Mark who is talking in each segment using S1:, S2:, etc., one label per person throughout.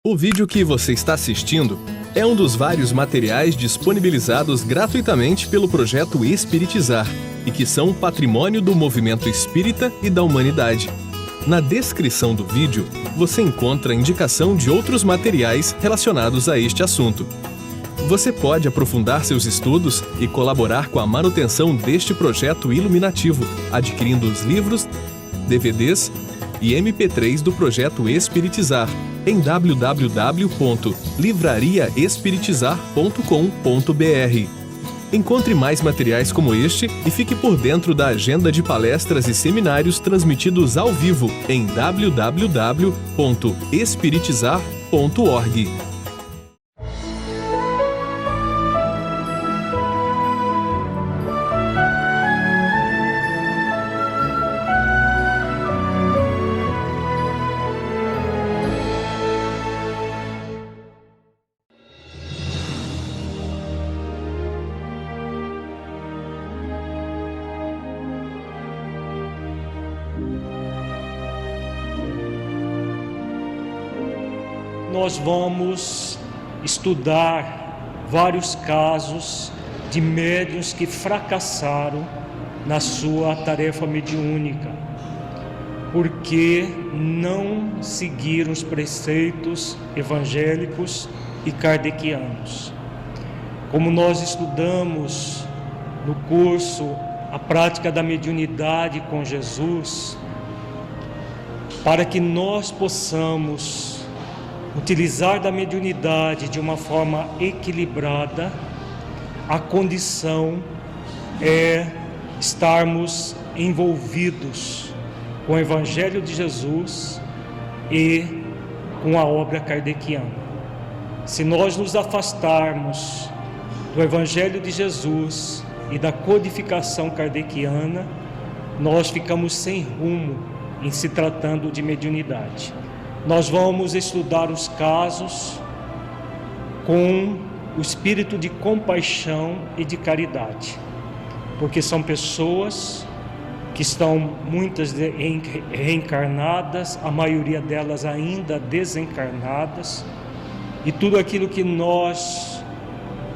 S1: O vídeo que você está assistindo é um dos vários materiais disponibilizados gratuitamente pelo projeto Espiritizar e que são patrimônio do movimento espírita e da humanidade. Na descrição do vídeo, você encontra a indicação de outros materiais relacionados a este assunto. Você pode aprofundar seus estudos e colaborar com a manutenção deste projeto iluminativo, adquirindo os livros, DVDs e MP3 do projeto Espiritizar em www.livrariaespiritizar.com.br. Encontre mais materiais como este e fique por dentro da agenda de palestras e seminários transmitidos ao vivo em www.espiritizar.org.
S2: Nós vamos estudar vários casos de médiuns que fracassaram na sua tarefa mediúnica, porque não seguiram os preceitos evangélicos e kardecianos. Como nós estudamos no curso A Prática da Mediunidade com Jesus, para que nós possamos utilizar da mediunidade de uma forma equilibrada, a condição é estarmos envolvidos com o Evangelho de Jesus e com a obra kardeciana. Se nós nos afastarmos do Evangelho de Jesus e da codificação kardeciana, nós ficamos sem rumo em se tratando de mediunidade. Nós vamos estudar os casos com o espírito de compaixão e de caridade, porque são pessoas que estão muitas reencarnadas, a maioria delas ainda desencarnadas, e tudo aquilo que nós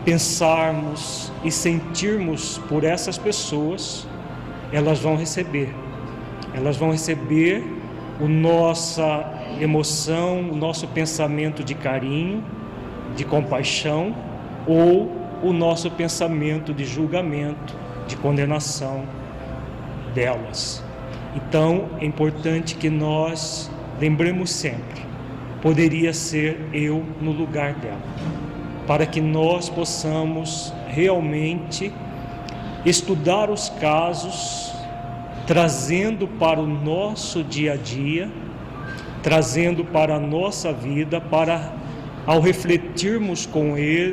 S2: pensarmos e sentirmos por essas pessoas, elas vão receber a nossa emoção, o nosso pensamento de carinho, de compaixão, ou o nosso pensamento de julgamento, de condenação delas. Então, é importante que nós lembremos sempre, poderia ser eu no lugar dela, para que nós possamos realmente estudar os casos, trazendo para o nosso dia a dia, trazendo para a nossa vida, para, ao refletirmos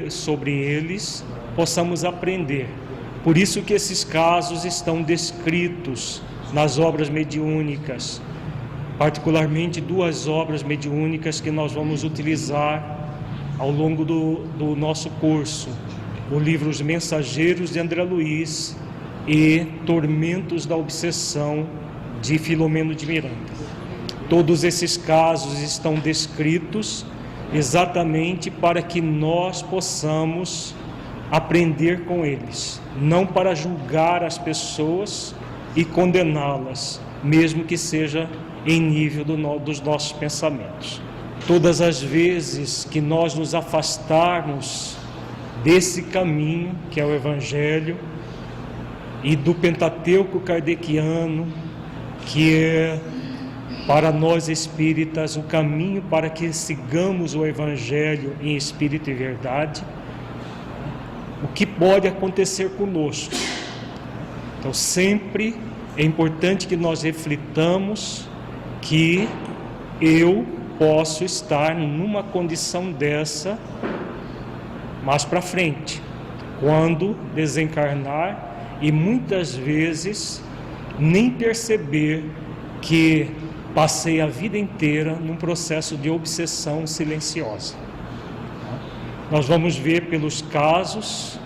S2: sobre eles, possamos aprender. Por isso que esses casos estão descritos nas obras mediúnicas, particularmente duas obras mediúnicas que nós vamos utilizar ao longo do nosso curso: o livro Os Mensageiros de André Luiz e Tormentos da Obsessão de Filomeno de Miranda. Todos esses casos estão descritos exatamente para que nós possamos aprender com eles, não para julgar as pessoas e condená-las, mesmo que seja em nível dos nossos pensamentos. Todas as vezes que nós nos afastarmos desse caminho que é o Evangelho e do Pentateuco kardeciano, que é para nós espíritas o caminho para que sigamos o Evangelho em espírito e verdade, o que pode acontecer conosco? Então, sempre é importante que nós reflitamos que eu posso estar numa condição dessa mais para frente, quando desencarnar, e muitas vezes nem perceber que passei a vida inteira num processo de obsessão silenciosa. Nós vamos ver pelos casos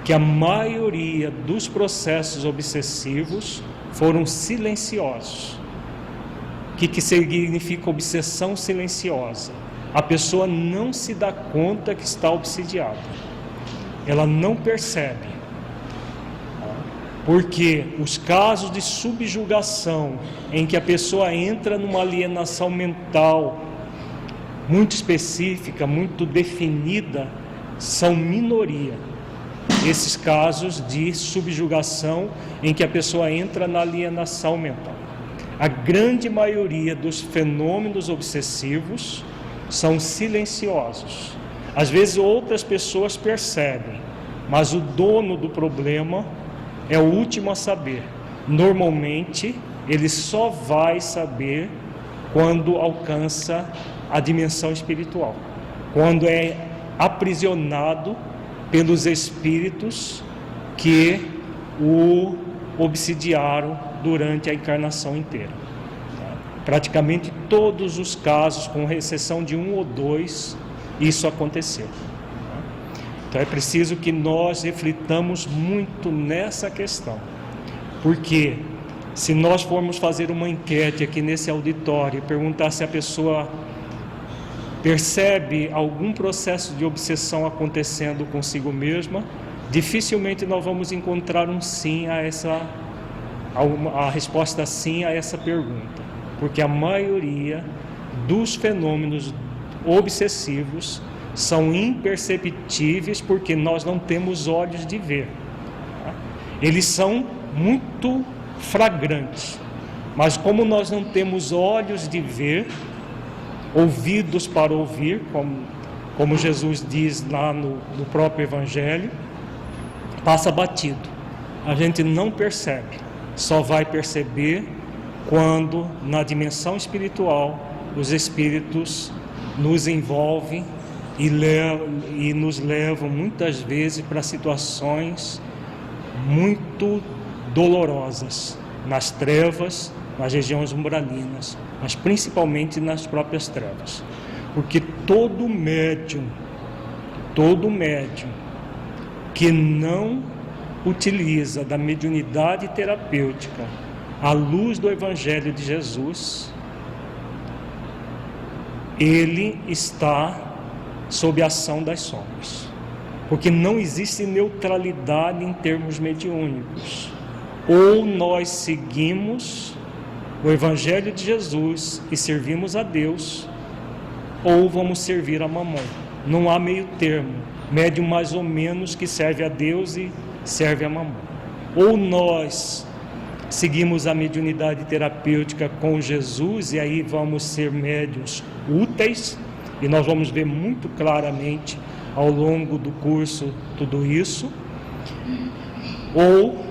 S2: que a maioria dos processos obsessivos foram silenciosos. O que significa obsessão silenciosa? a pessoa não se dá conta que está obsidiada. Ela não percebe. Porque os casos de subjugação, em que a pessoa entra numa alienação mental muito específica, muito definida, são minoria. Esses casos de subjugação em que a pessoa entra na alienação mental. A grande maioria dos fenômenos obsessivos são silenciosos. Às vezes outras pessoas percebem, mas o dono do problema é o último a saber. Normalmente, ele só vai saber quando alcança a dimensão espiritual, quando é aprisionado pelos espíritos que o obsidiaram durante a encarnação inteira. Praticamente todos os casos, com exceção de 1 ou 2, isso aconteceu. Então é preciso que nós reflitamos muito nessa questão, porque se nós formos fazer uma enquete aqui nesse auditório e perguntar se a pessoa percebe algum processo de obsessão acontecendo consigo mesma, dificilmente nós vamos encontrar um sim a resposta sim a essa pergunta, porque a maioria dos fenômenos obsessivos são imperceptíveis porque nós não temos olhos de ver. Eles são muito flagrantes, mas como nós não temos olhos de ver, ouvidos para ouvir, como Jesus diz lá no próprio Evangelho, passa batido. A gente não percebe, só vai perceber quando na dimensão espiritual os espíritos nos envolvem e nos levam muitas vezes para situações muito dolorosas, nas trevas, nas regiões umbralinas, mas principalmente nas próprias trevas. Porque todo médium que não utiliza da mediunidade terapêutica à luz do Evangelho de Jesus, ele está sob a ação das sombras, porque não existe neutralidade em termos mediúnicos. Ou nós seguimos o Evangelho de Jesus e servimos a Deus, ou vamos servir a Mamon. Não há meio termo, médium mais ou menos que serve a Deus e serve a Mamon. Ou nós seguimos a mediunidade terapêutica com Jesus e aí vamos ser médiuns úteis, e nós vamos ver muito claramente ao longo do curso tudo isso, ou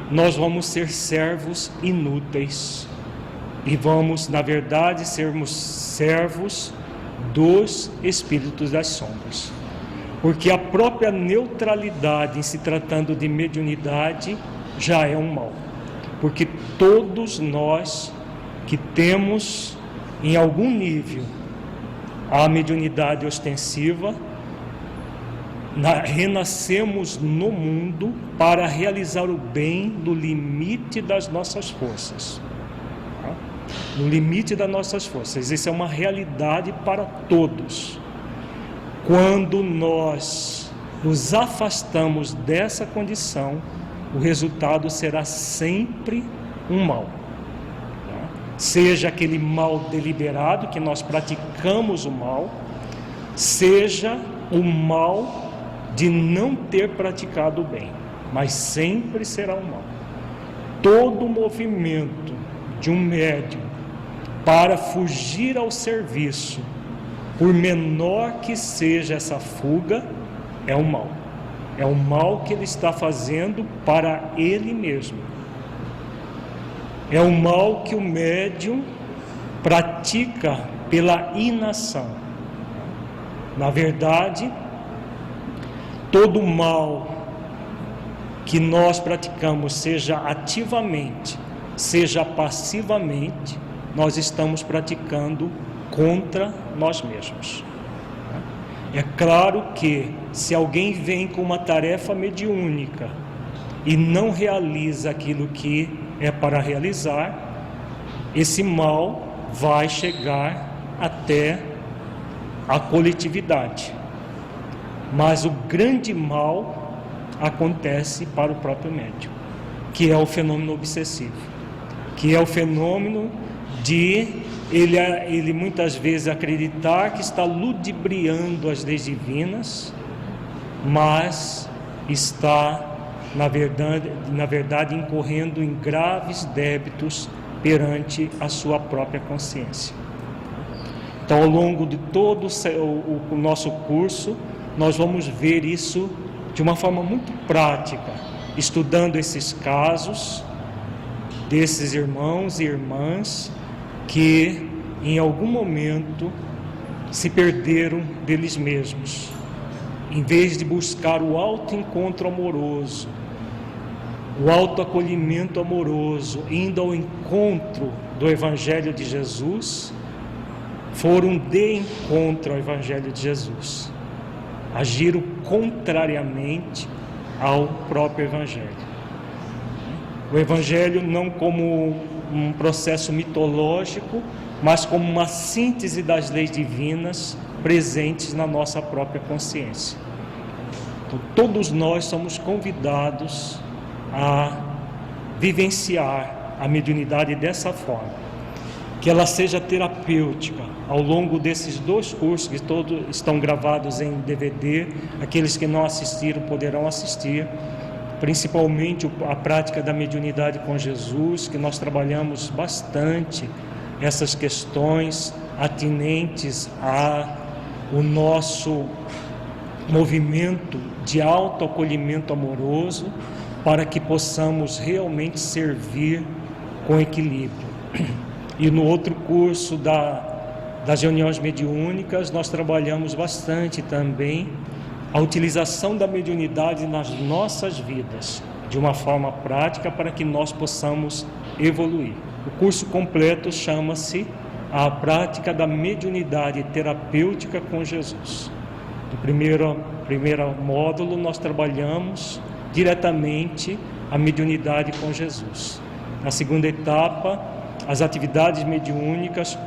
S2: nós vamos ser servos inúteis e vamos, na verdade, sermos servos dos espíritos das sombras, porque a própria neutralidade em se tratando de mediunidade já é um mal, porque todos nós que temos em algum nível a mediunidade ostensiva, renascemos no mundo para realizar o bem no limite das nossas forças. No limite das nossas forças. Isso é uma realidade para todos. Quando nós nos afastamos dessa condição, o resultado será sempre um mal. Seja aquele mal deliberado, que nós praticamos o mal, seja o mal de não ter praticado o bem, mas sempre será um mal. Todo movimento de um médium para fugir ao serviço, por menor que seja essa fuga, é um mal. É um mal que ele está fazendo para ele mesmo. É um mal que o médium pratica pela inação. Na verdade, todo mal que nós praticamos, seja ativamente, seja passivamente, nós estamos praticando contra nós mesmos. É claro que se alguém vem com uma tarefa mediúnica e não realiza aquilo que é para realizar, esse mal vai chegar até a coletividade. Mas o grande mal acontece para o próprio médium, que é o fenômeno obsessivo, que é o fenômeno de ele muitas vezes acreditar que está ludibriando as leis divinas, mas está, na verdade, incorrendo em graves débitos perante a sua própria consciência. Então, ao longo de todo o nosso curso, nós vamos ver isso de uma forma muito prática, estudando esses casos desses irmãos e irmãs que em algum momento se perderam deles mesmos. Em vez de buscar o autoencontro amoroso, o autoacolhimento amoroso, indo ao encontro do Evangelho de Jesus, foram de encontro ao Evangelho de Jesus. Agiram contrariamente ao próprio Evangelho. O Evangelho não como um processo mitológico, mas como uma síntese das leis divinas presentes na nossa própria consciência. Então, todos nós somos convidados a vivenciar a mediunidade dessa forma, que ela seja terapêutica. Ao longo desses 2 cursos, que todos estão gravados em DVD, aqueles que não assistiram poderão assistir, principalmente a prática da mediunidade com Jesus, que nós trabalhamos bastante essas questões atinentes ao nosso movimento de autoacolhimento amoroso, para que possamos realmente servir com equilíbrio. E no outro curso das reuniões mediúnicas, nós trabalhamos bastante também a utilização da mediunidade nas nossas vidas, de uma forma prática, para que nós possamos evoluir. O curso completo chama-se A Prática da Mediunidade Terapêutica com Jesus. No primeiro módulo, nós trabalhamos diretamente a mediunidade com Jesus. Na segunda etapa, as atividades mediúnicas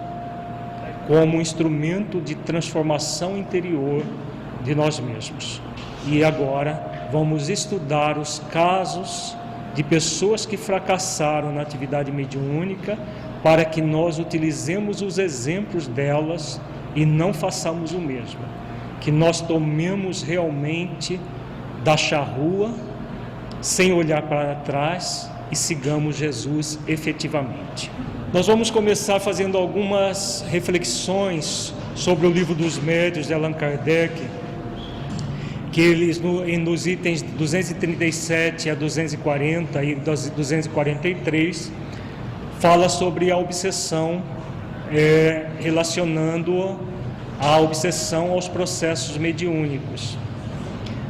S2: como instrumento de transformação interior de nós mesmos. E agora vamos estudar os casos de pessoas que fracassaram na atividade mediúnica, para que nós utilizemos os exemplos delas e não façamos o mesmo. Que nós tomemos realmente da charrua, sem olhar para trás, e sigamos Jesus efetivamente. Nós vamos começar fazendo algumas reflexões sobre o Livro dos Médiuns de Allan Kardec, que eles nos itens 237 a 240 e 243 fala sobre a obsessão, relacionando a obsessão aos processos mediúnicos.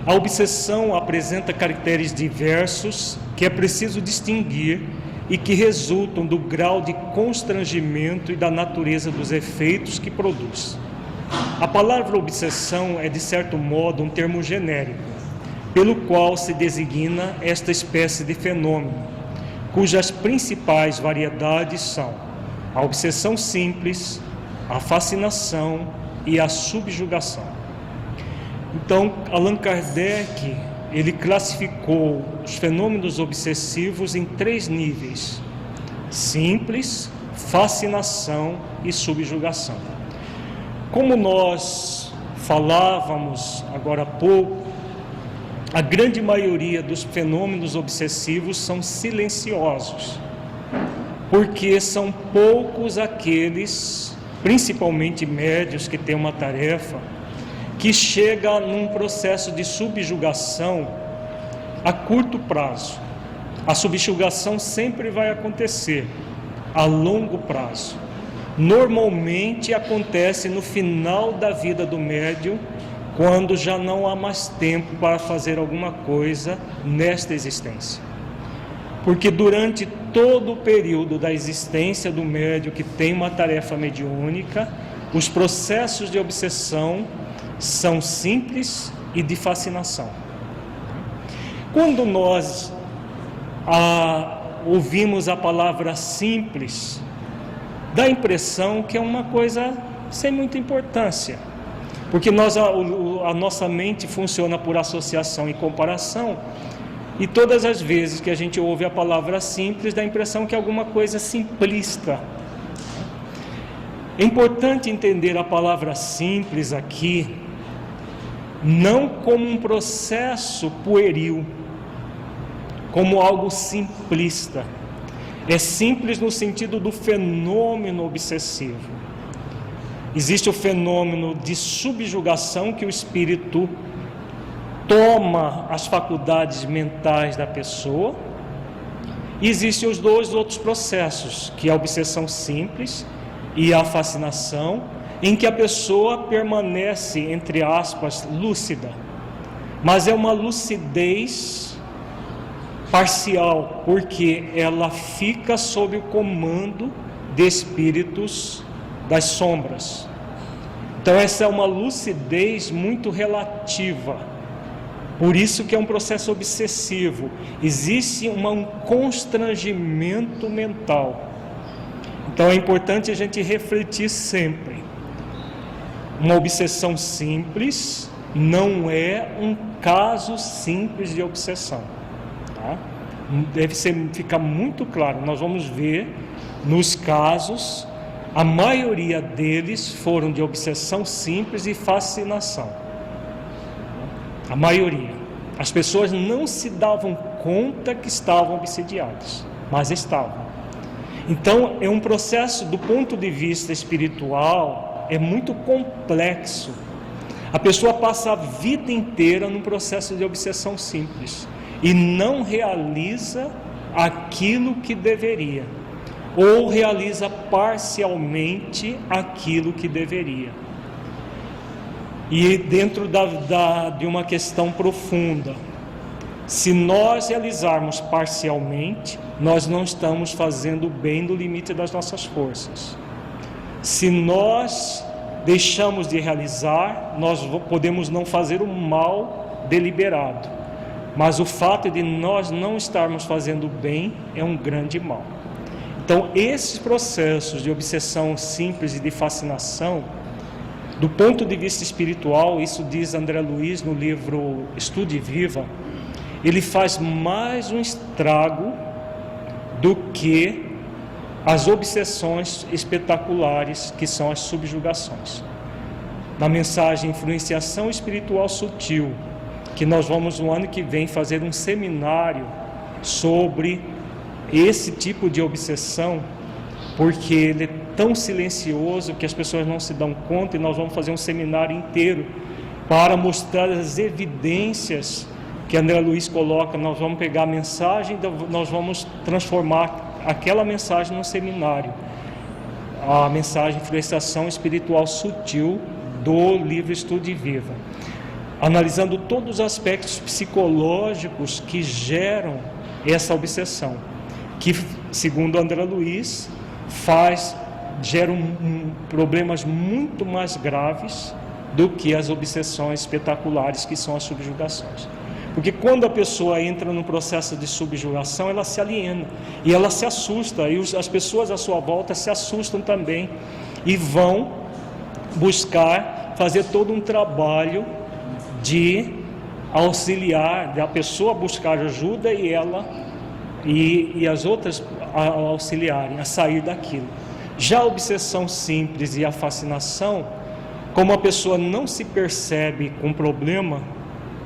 S2: A obsessão apresenta caracteres diversos que é preciso distinguir e que resultam do grau de constrangimento e da natureza dos efeitos que produz. A palavra obsessão é, de certo modo, um termo genérico, pelo qual se designa esta espécie de fenômeno, cujas principais variedades são a obsessão simples, a fascinação e a subjugação. Então, Allan Kardec, ele classificou os fenômenos obsessivos em 3 níveis: simples, fascinação e subjugação. Como nós falávamos agora há pouco, a grande maioria dos fenômenos obsessivos são silenciosos, porque são poucos aqueles, principalmente médiuns, que têm uma tarefa, que chega num processo de subjugação a curto prazo. A subjugação sempre vai acontecer a longo prazo. Normalmente acontece no final da vida do médium, quando já não há mais tempo para fazer alguma coisa nesta existência. Porque durante todo o período da existência do médium que tem uma tarefa mediúnica, os processos de obsessão são simples e de fascinação. Quando nós ouvimos a palavra simples, dá a impressão que é uma coisa sem muita importância. Porque a nossa mente funciona por associação e comparação, e todas as vezes que a gente ouve a palavra simples, dá a impressão que é alguma coisa simplista. É importante entender a palavra simples aqui, não como um processo pueril, como algo simplista. É simples no sentido do fenômeno obsessivo. Existe o fenômeno de subjugação, que o espírito toma as faculdades mentais da pessoa. E existem os dois outros processos, que é a obsessão simples e a fascinação, em que a pessoa permanece, entre aspas, lúcida. Mas é uma lucidez parcial, porque ela fica sob o comando de espíritos das sombras. Então essa é uma lucidez muito relativa. Por isso que é um processo obsessivo. Existe um constrangimento mental. Então é importante a gente refletir sempre. Uma obsessão simples não é um caso simples de obsessão, tá? Deve ficar muito claro. Nós vamos ver nos casos, a maioria deles foram de obsessão simples e fascinação. A maioria. As pessoas não se davam conta que estavam obsediadas, mas estavam. Então é um processo, do ponto de vista espiritual, é muito complexo. A pessoa passa a vida inteira num processo de obsessão simples e não realiza aquilo que deveria, ou realiza parcialmente aquilo que deveria. E dentro de uma questão profunda, se nós realizarmos parcialmente, nós não estamos fazendo bem no limite das nossas forças. Se nós deixamos de realizar, nós podemos não fazer o mal deliberado, mas o fato de nós não estarmos fazendo bem é um grande mal. Então, esses processos de obsessão simples e de fascinação, do ponto de vista espiritual, isso diz André Luiz no livro Estude e Viva, ele faz mais um estrago do que as obsessões espetaculares, que são as subjugações. Na mensagem Influenciação Espiritual Sutil, que nós vamos no ano que vem fazer um seminário sobre esse tipo de obsessão, porque ele é tão silencioso que as pessoas não se dão conta, e nós vamos fazer um seminário inteiro para mostrar as evidências que André Luiz coloca. Nós vamos pegar a mensagem, nós vamos transformar aquela mensagem num seminário, a mensagem Influenciação Espiritual Sutil do livro Estude e Viva, analisando todos os aspectos psicológicos que geram essa obsessão, que, segundo André Luiz, geram problemas muito mais graves do que as obsessões espetaculares, que são as subjugações. Porque quando a pessoa entra num processo de subjugação, ela se aliena e ela se assusta, e as pessoas à sua volta se assustam também e vão buscar fazer todo um trabalho de auxiliar, da pessoa buscar ajuda e ela e as outras a auxiliarem a sair daquilo. Já a obsessão simples e a fascinação, como a pessoa não se percebe com problema,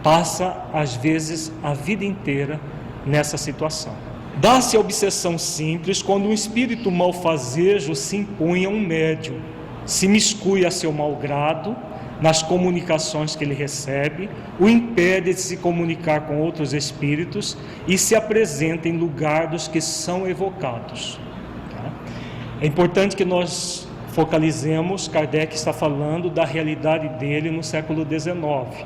S2: passa às vezes a vida inteira nessa situação. Dá-se a obsessão simples quando um espírito malfazejo se impõe a um médium, se miscui a seu mau grado nas comunicações que ele recebe, o impede de se comunicar com outros espíritos e se apresenta em lugar dos que são evocados. É importante que nós focalizemos. Kardec está falando da realidade dele no século XIX,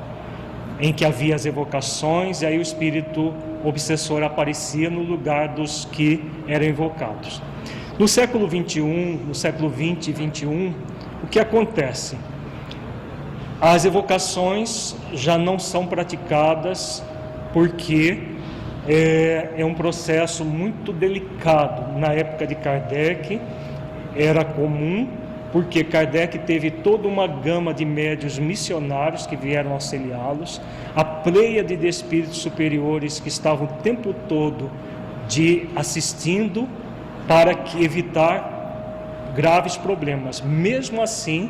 S2: em que havia as evocações, e aí o espírito obsessor aparecia no lugar dos que eram evocados. No século XXI, no século XX e XXI, o que acontece? As evocações já não são praticadas, porque é um processo muito delicado. Na época de Kardec era comum porque Kardec teve toda uma gama de médiuns missionários que vieram auxiliá-los, a pleiade de espíritos superiores que estavam o tempo todo assistindo para evitar graves problemas. Mesmo assim,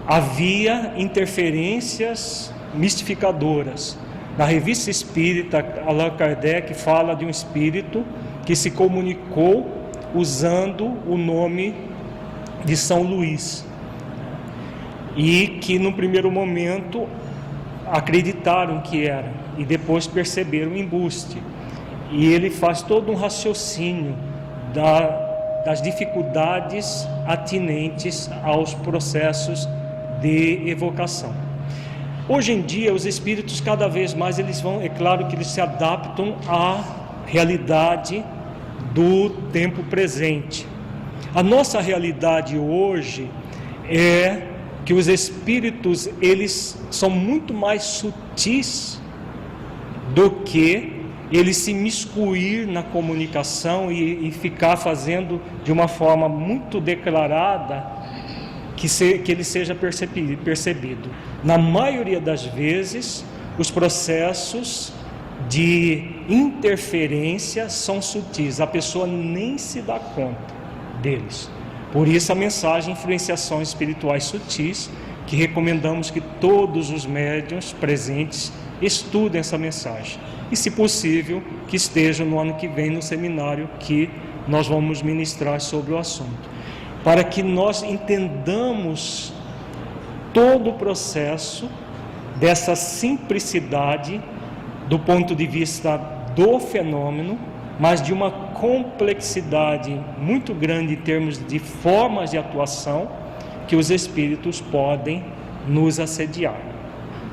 S2: havia interferências mistificadoras. Na Revista Espírita, Allan Kardec fala de um espírito que se comunicou usando o nome de São Luís, e que no primeiro momento acreditaram que era, e depois perceberam o embuste. E ele faz todo um raciocínio das dificuldades atinentes aos processos de evocação. Hoje em dia, os espíritos cada vez mais é claro que eles se adaptam à realidade do tempo presente. A nossa realidade hoje é que os espíritos, eles são muito mais sutis do que eles se miscuir na comunicação e ficar fazendo de uma forma muito declarada que ele seja percebido. Na maioria das vezes, os processos de interferência são sutis, a pessoa nem se dá conta deles. Por isso a mensagem Influenciações Espirituais Sutis, que recomendamos que todos os médiuns presentes estudem essa mensagem. E, se possível, que estejam no ano que vem no seminário que nós vamos ministrar sobre o assunto, para que nós entendamos todo o processo dessa simplicidade do ponto de vista do fenômeno, mas de uma complexidade muito grande em termos de formas de atuação que os espíritos podem nos assediar.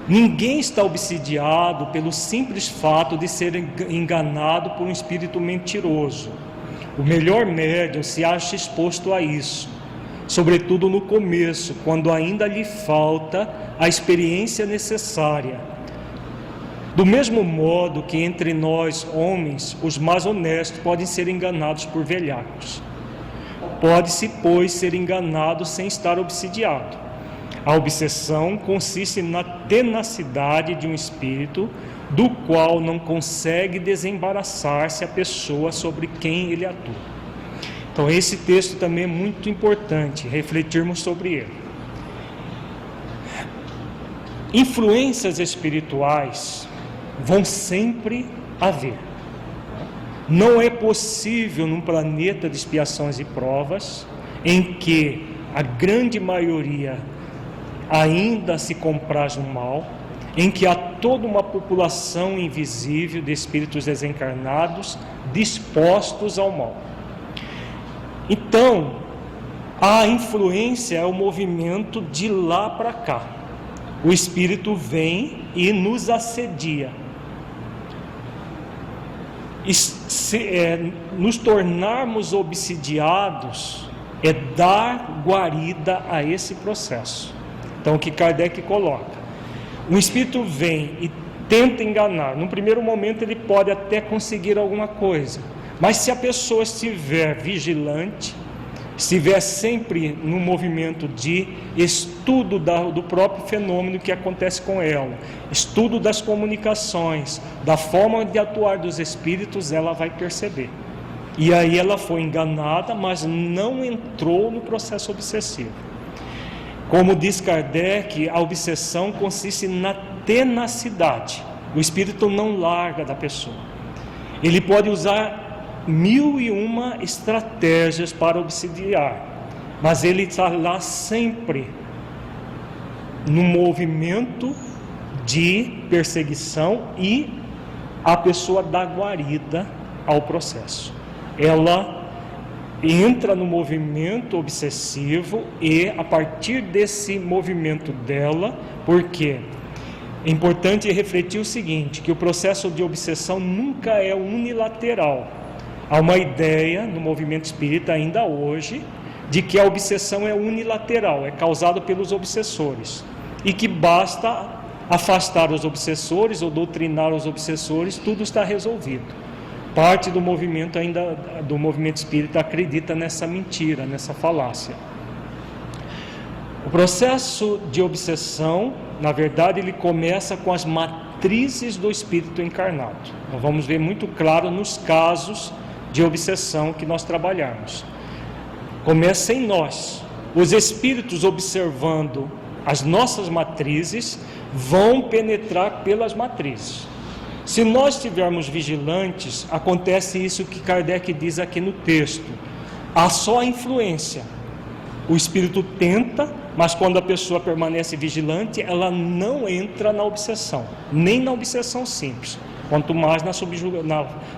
S2: Ninguém está obsidiado pelo simples fato de ser enganado por um espírito mentiroso. O melhor médium se acha exposto a isso, sobretudo no começo, quando ainda lhe falta a experiência necessária. Do mesmo modo que entre nós, homens, os mais honestos podem ser enganados por velhacos. Pode-se, pois, ser enganado sem estar obsidiado. A obsessão consiste na tenacidade de um espírito do qual não consegue desembaraçar-se a pessoa sobre quem ele atua. Então, esse texto também é muito importante, refletirmos sobre ele. Influências espirituais vão sempre haver. Não é possível, num planeta de expiações e provas, em que a grande maioria ainda se compraz no mal, em que há toda uma população invisível de espíritos desencarnados dispostos ao mal. Então, a influência é o movimento de lá para cá. O espírito vem e nos assedia. Nos tornarmos obsidiados é dar guarida a esse processo. Então, o que Kardec coloca: um espírito vem e tenta enganar. Num primeiro momento ele pode até conseguir alguma coisa, mas se a pessoa estiver vigilante, estiver sempre no movimento de estudo do próprio fenômeno que acontece com ela, estudo das comunicações, da forma de atuar dos espíritos, ela vai perceber. E aí ela foi enganada, mas não entrou no processo obsessivo. Como diz Kardec, a obsessão consiste na tenacidade. O espírito não larga da pessoa. Ele pode usar 1001 estratégias para obsidiar, mas ele está lá sempre no movimento de perseguição e a pessoa dá guarida ao processo. Ela entra no movimento obsessivo e, a partir desse movimento dela, porque é importante refletir o seguinte, que o processo de obsessão nunca é unilateral. Há uma ideia no movimento espírita ainda hoje de que a obsessão é unilateral, é causada pelos obsessores, e que basta afastar os obsessores ou doutrinar os obsessores, tudo está resolvido. Parte do movimento espírita acredita nessa mentira, nessa falácia. processo de obsessão, na verdade, ele começa com as matrizes do espírito encarnado. Nós vamos ver muito claro nos casos de obsessão que nós trabalhamos. Começa em nós. Os espíritos, observando as nossas matrizes, vão penetrar pelas matrizes. Se nós estivermos vigilantes, acontece isso que Kardec diz aqui no texto. Há só a influência. O espírito tenta, mas quando a pessoa permanece vigilante, ela não entra na obsessão, nem na obsessão simples, quanto mais na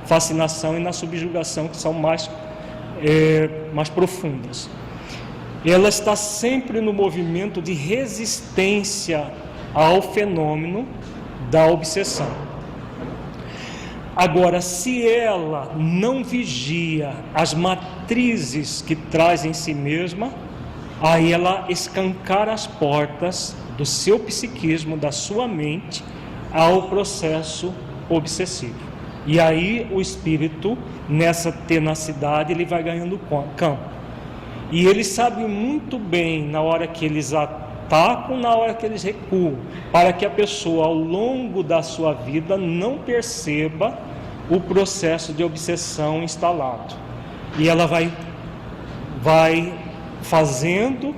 S2: fascinação e na subjugação, que são mais profundas. Ela está sempre no movimento de resistência ao fenômeno da obsessão. Agora, se ela não vigia as matrizes que traz em si mesma, aí ela escancara as portas do seu psiquismo, da sua mente, ao processo obsessivo. E aí o espírito, nessa tenacidade, ele vai ganhando campo. E ele sabe muito bem, na hora que eles atacam, na hora que eles recuam, para que a pessoa, ao longo da sua vida, não perceba o processo de obsessão instalado. E ela vai fazendo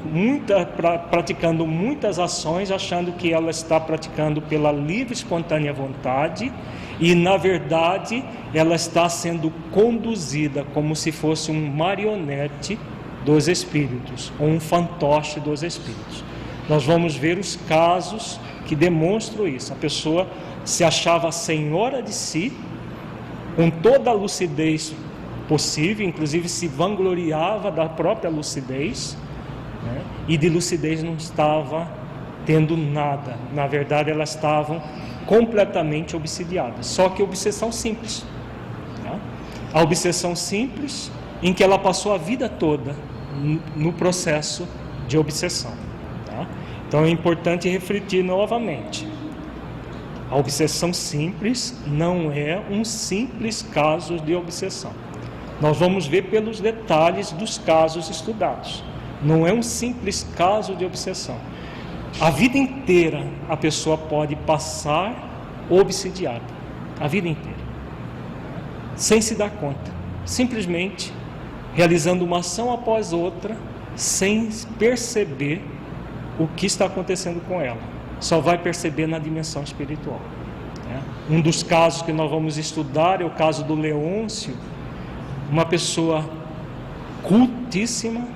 S2: praticando muitas ações, achando que ela está praticando pela livre, espontânea vontade, e na verdade ela está sendo conduzida como se fosse um marionete dos espíritos, ou um fantoche dos espíritos. Nós vamos ver os casos que demonstram isso. A pessoa se achava senhora de si, com toda a lucidez possível, inclusive se vangloriava da própria lucidez, né? E de lucidez não estava tendo nada. Na verdade, elas estavam completamente obsidiadas. Só que obsessão simples, tá? A obsessão simples em que ela passou a vida toda no processo de obsessão, tá? Então é importante refletir novamente. A obsessão simples não é um simples caso de obsessão. Nós vamos ver pelos detalhes dos casos estudados. Não é um simples caso de obsessão. A vida inteira a pessoa pode passar obsidiada. A vida inteira. Sem se dar conta. Simplesmente realizando uma ação após outra, sem perceber o que está acontecendo com ela. Só vai perceber na dimensão espiritual. Um dos casos que nós vamos estudar é o caso do Leôncio, uma pessoa cultíssima,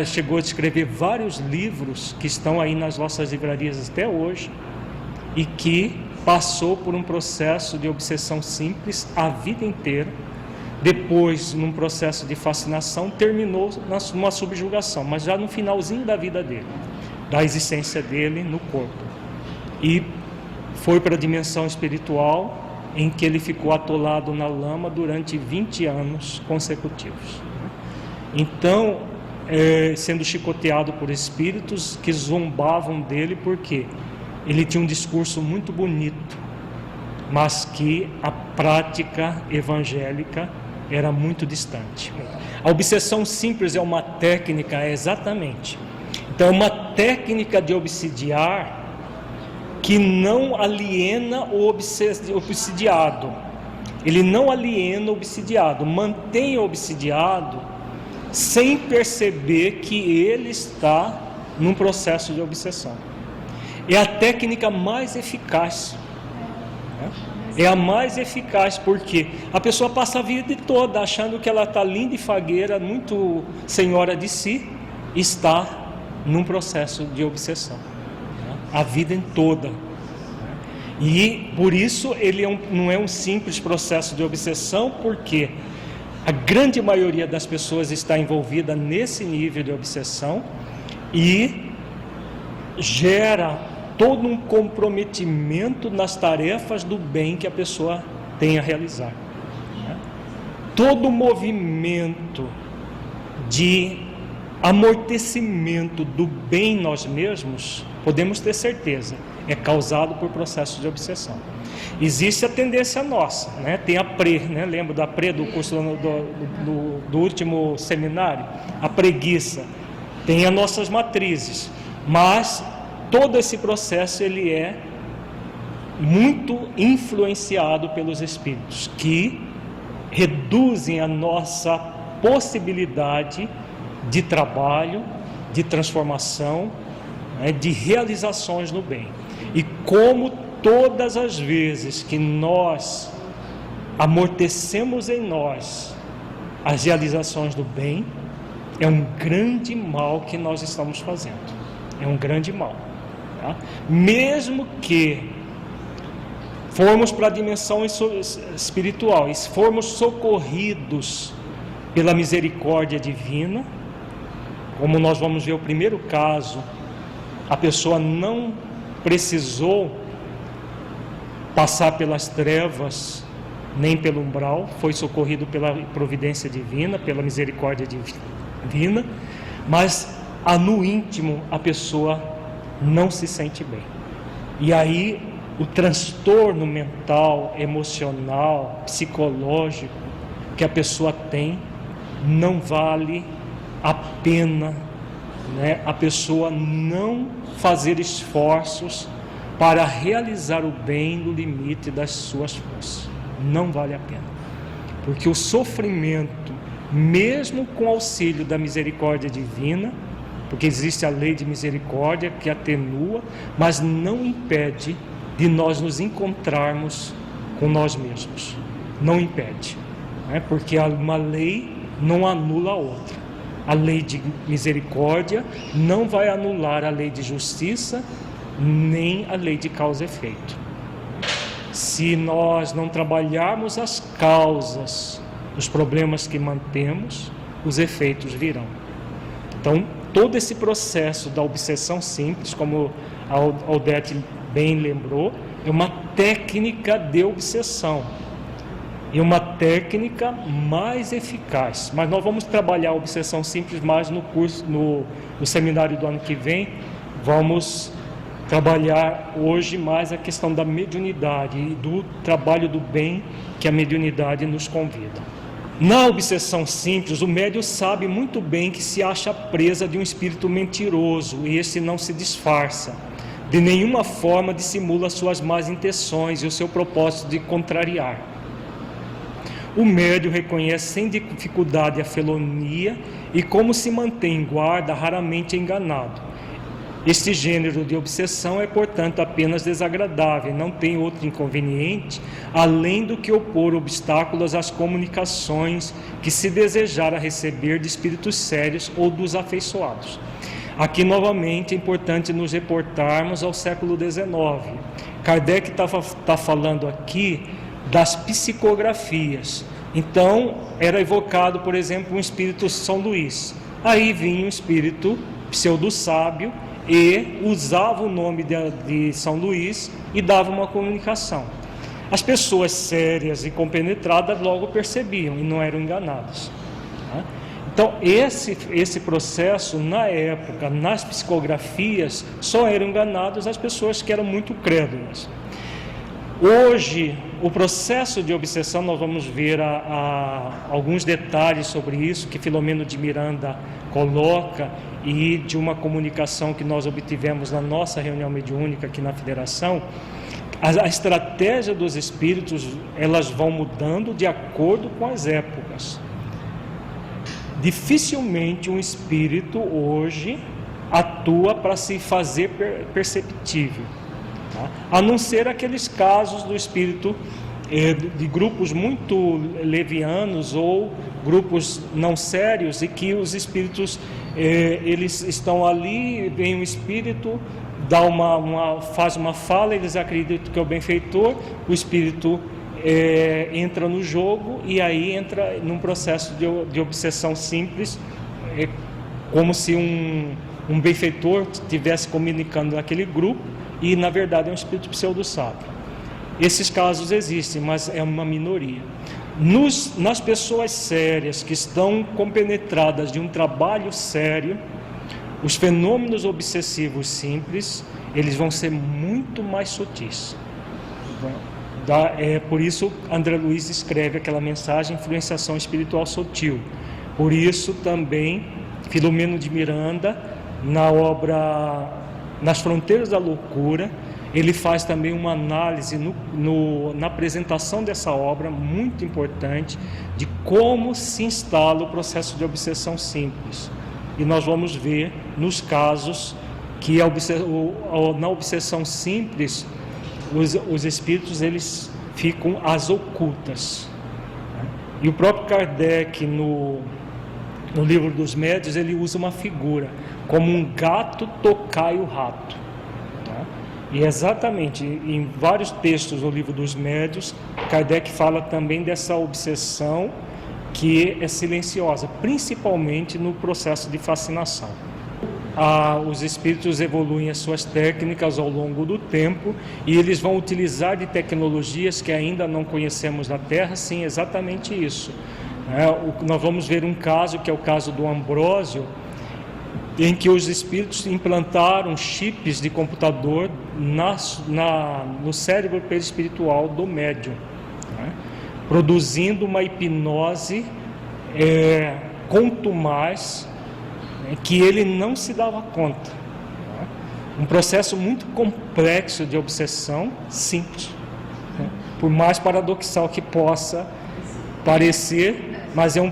S2: chegou a escrever vários livros que estão aí nas nossas livrarias até hoje, e que passou por um processo de obsessão simples a vida inteira. Depois, num processo de fascinação, terminou numa subjugação, mas já no finalzinho da vida dele, da existência dele no corpo, e foi para a dimensão espiritual, em que ele ficou atolado na lama durante 20 anos consecutivos. Então, sendo chicoteado por espíritos que zombavam dele, porque ele tinha um discurso muito bonito, mas que a prática evangélica era muito distante. A obsessão simples é uma técnica, exatamente. Então, é uma técnica de obsidiar que não aliena o obsidiado. Ele não aliena o obsidiado, mantém o obsidiado sem perceber que ele está num processo de obsessão. É a técnica mais eficaz. É a mais eficaz, porque a pessoa passa a vida toda achando que ela está linda e fagueira, muito senhora de si, está num processo de obsessão. A vida toda. E por isso ele não é um simples processo de obsessão, porque a grande maioria das pessoas está envolvida nesse nível de obsessão e gera todo um comprometimento nas tarefas do bem que a pessoa tem a realizar. Todo movimento de amortecimento do bem em nós mesmos, podemos ter certeza, é causado por processo de obsessão. Existe a tendência nossa, né? Tem a PRE, né? Lembra da PRE do curso do último seminário? A preguiça. tem as nossas matrizes, mas todo esse processo ele é muito influenciado pelos espíritos, que reduzem a nossa possibilidade de trabalho, de transformação, de realizações no bem. E como todas as vezes que nós amortecemos em nós as realizações do bem, é um grande mal que nós estamos fazendo. É um grande mal. Tá? Mesmo que formos para a dimensão espiritual e formos socorridos pela misericórdia divina, como nós vamos ver o primeiro caso, a pessoa não precisou passar pelas trevas nem pelo umbral, foi socorrido pela providência divina, pela misericórdia divina, mas no íntimo a pessoa não se sente bem. E aí o transtorno mental, emocional, psicológico que a pessoa tem não vale a pena, a pessoa não fazer esforços para realizar o bem no limite das suas forças. Não vale a pena, porque o sofrimento, mesmo com auxílio da misericórdia divina, porque existe a lei de misericórdia que atenua, mas não impede de nós nos encontrarmos com nós mesmos, não impede, porque uma lei não anula a outra. A lei de misericórdia não vai anular a lei de justiça, nem a lei de causa e efeito. Se nós não trabalharmos as causas dos problemas que mantemos, os efeitos virão. Então, todo esse processo da obsessão simples, como a Odete bem lembrou, é uma técnica de obsessão. E uma técnica mais eficaz. Mas nós vamos trabalhar a obsessão simples mais no curso, no seminário do ano que vem. Vamos trabalhar hoje mais a questão da mediunidade e do trabalho do bem que a mediunidade nos convida. Na obsessão simples, o médium sabe muito bem que se acha presa de um espírito mentiroso e esse não se disfarça. De nenhuma forma dissimula suas más intenções e o seu propósito de contrariar. O médium reconhece sem dificuldade a felonia e, como se mantém em guarda, raramente é enganado. Este gênero de obsessão é, portanto, apenas desagradável, não tem outro inconveniente, além do que opor obstáculos às comunicações que se desejara receber de espíritos sérios ou dos afeiçoados. Aqui, novamente, é importante nos reportarmos ao século XIX. Kardec está falando aqui das psicografias. Então, era evocado, por exemplo, um espírito São Luís. Aí vinha um espírito pseudo-sábio e usava o nome de São Luís e dava uma comunicação. As pessoas sérias e compenetradas logo percebiam e não eram enganadas. Então, esse processo, na época, nas psicografias, só eram enganadas as pessoas que eram muito crédulas. Hoje, o processo de obsessão, nós vamos ver alguns detalhes sobre isso que Filomeno de Miranda coloca e de uma comunicação que nós obtivemos na nossa reunião mediúnica aqui na Federação. A estratégia dos espíritos, elas vão mudando de acordo com as épocas. Dificilmente um espírito hoje atua para se fazer perceptível. A não ser aqueles casos do espírito de grupos muito levianos ou grupos não sérios e que os espíritos eles estão ali, vem um espírito, faz uma fala, eles acreditam que é o benfeitor, o espírito entra no jogo e aí entra num processo de obsessão simples, como se um benfeitor estivesse comunicando naquele grupo e na verdade é um espírito pseudo-sábio. Esses casos existem, mas é uma minoria. Nas pessoas sérias que estão compenetradas de um trabalho sério, os fenômenos obsessivos simples, eles vão ser muito mais sutis. Por isso André Luiz escreve aquela mensagem, influenciação espiritual sutil. Por isso também Filomeno de Miranda, na obra Nas Fronteiras da Loucura, ele faz também uma análise na apresentação dessa obra, muito importante, de como se instala o processo de obsessão simples. E nós vamos ver nos casos que na obsessão simples, os espíritos eles ficam às ocultas. E o próprio Kardec, no Livro dos Médiuns, ele usa uma figura, como um gato tocaia o rato. E exatamente, em vários textos do Livro dos Médiuns, Kardec fala também dessa obsessão que é silenciosa, principalmente no processo de fascinação. Os espíritos evoluem as suas técnicas ao longo do tempo e eles vão utilizar de tecnologias que ainda não conhecemos na Terra, sim, exatamente isso. Nós vamos ver um caso, que é o caso do Ambrósio, em que os espíritos implantaram chips de computador no cérebro perispiritual do médium, produzindo uma hipnose contumaz, que ele não se dava conta. Um processo muito complexo de obsessão simples, por mais paradoxal que possa parecer, mas é um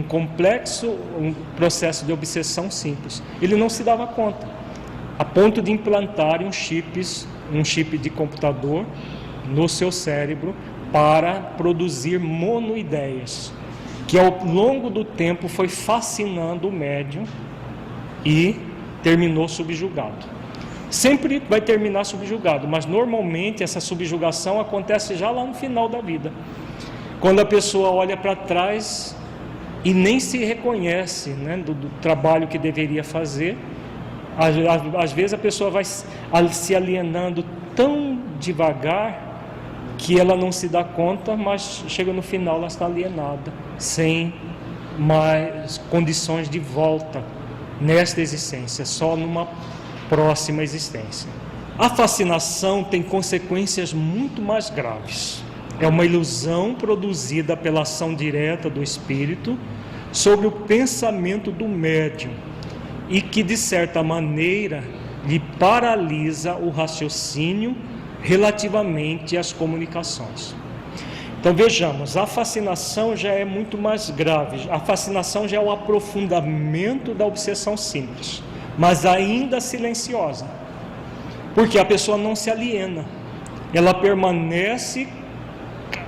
S2: complexo processo de obsessão simples. Ele não se dava conta, a ponto de implantar um chip de computador no seu cérebro para produzir monoideias, que ao longo do tempo foi fascinando o médium e terminou subjugado. Sempre vai terminar subjugado, mas normalmente essa subjugação acontece já lá no final da vida, quando a pessoa olha para trás e nem se reconhece, do trabalho que deveria fazer. Às vezes a pessoa vai se alienando tão devagar que ela não se dá conta, mas chega no final ela está alienada, sem mais condições de volta nesta existência, só numa próxima existência. A fascinação tem consequências muito mais graves. É uma ilusão produzida pela ação direta do espírito sobre o pensamento do médium e que, de certa maneira, lhe paralisa o raciocínio relativamente às comunicações. Então vejamos, a fascinação já é muito mais grave. A fascinação já é o aprofundamento da obsessão simples, mas ainda silenciosa, porque a pessoa não se aliena, ela permanece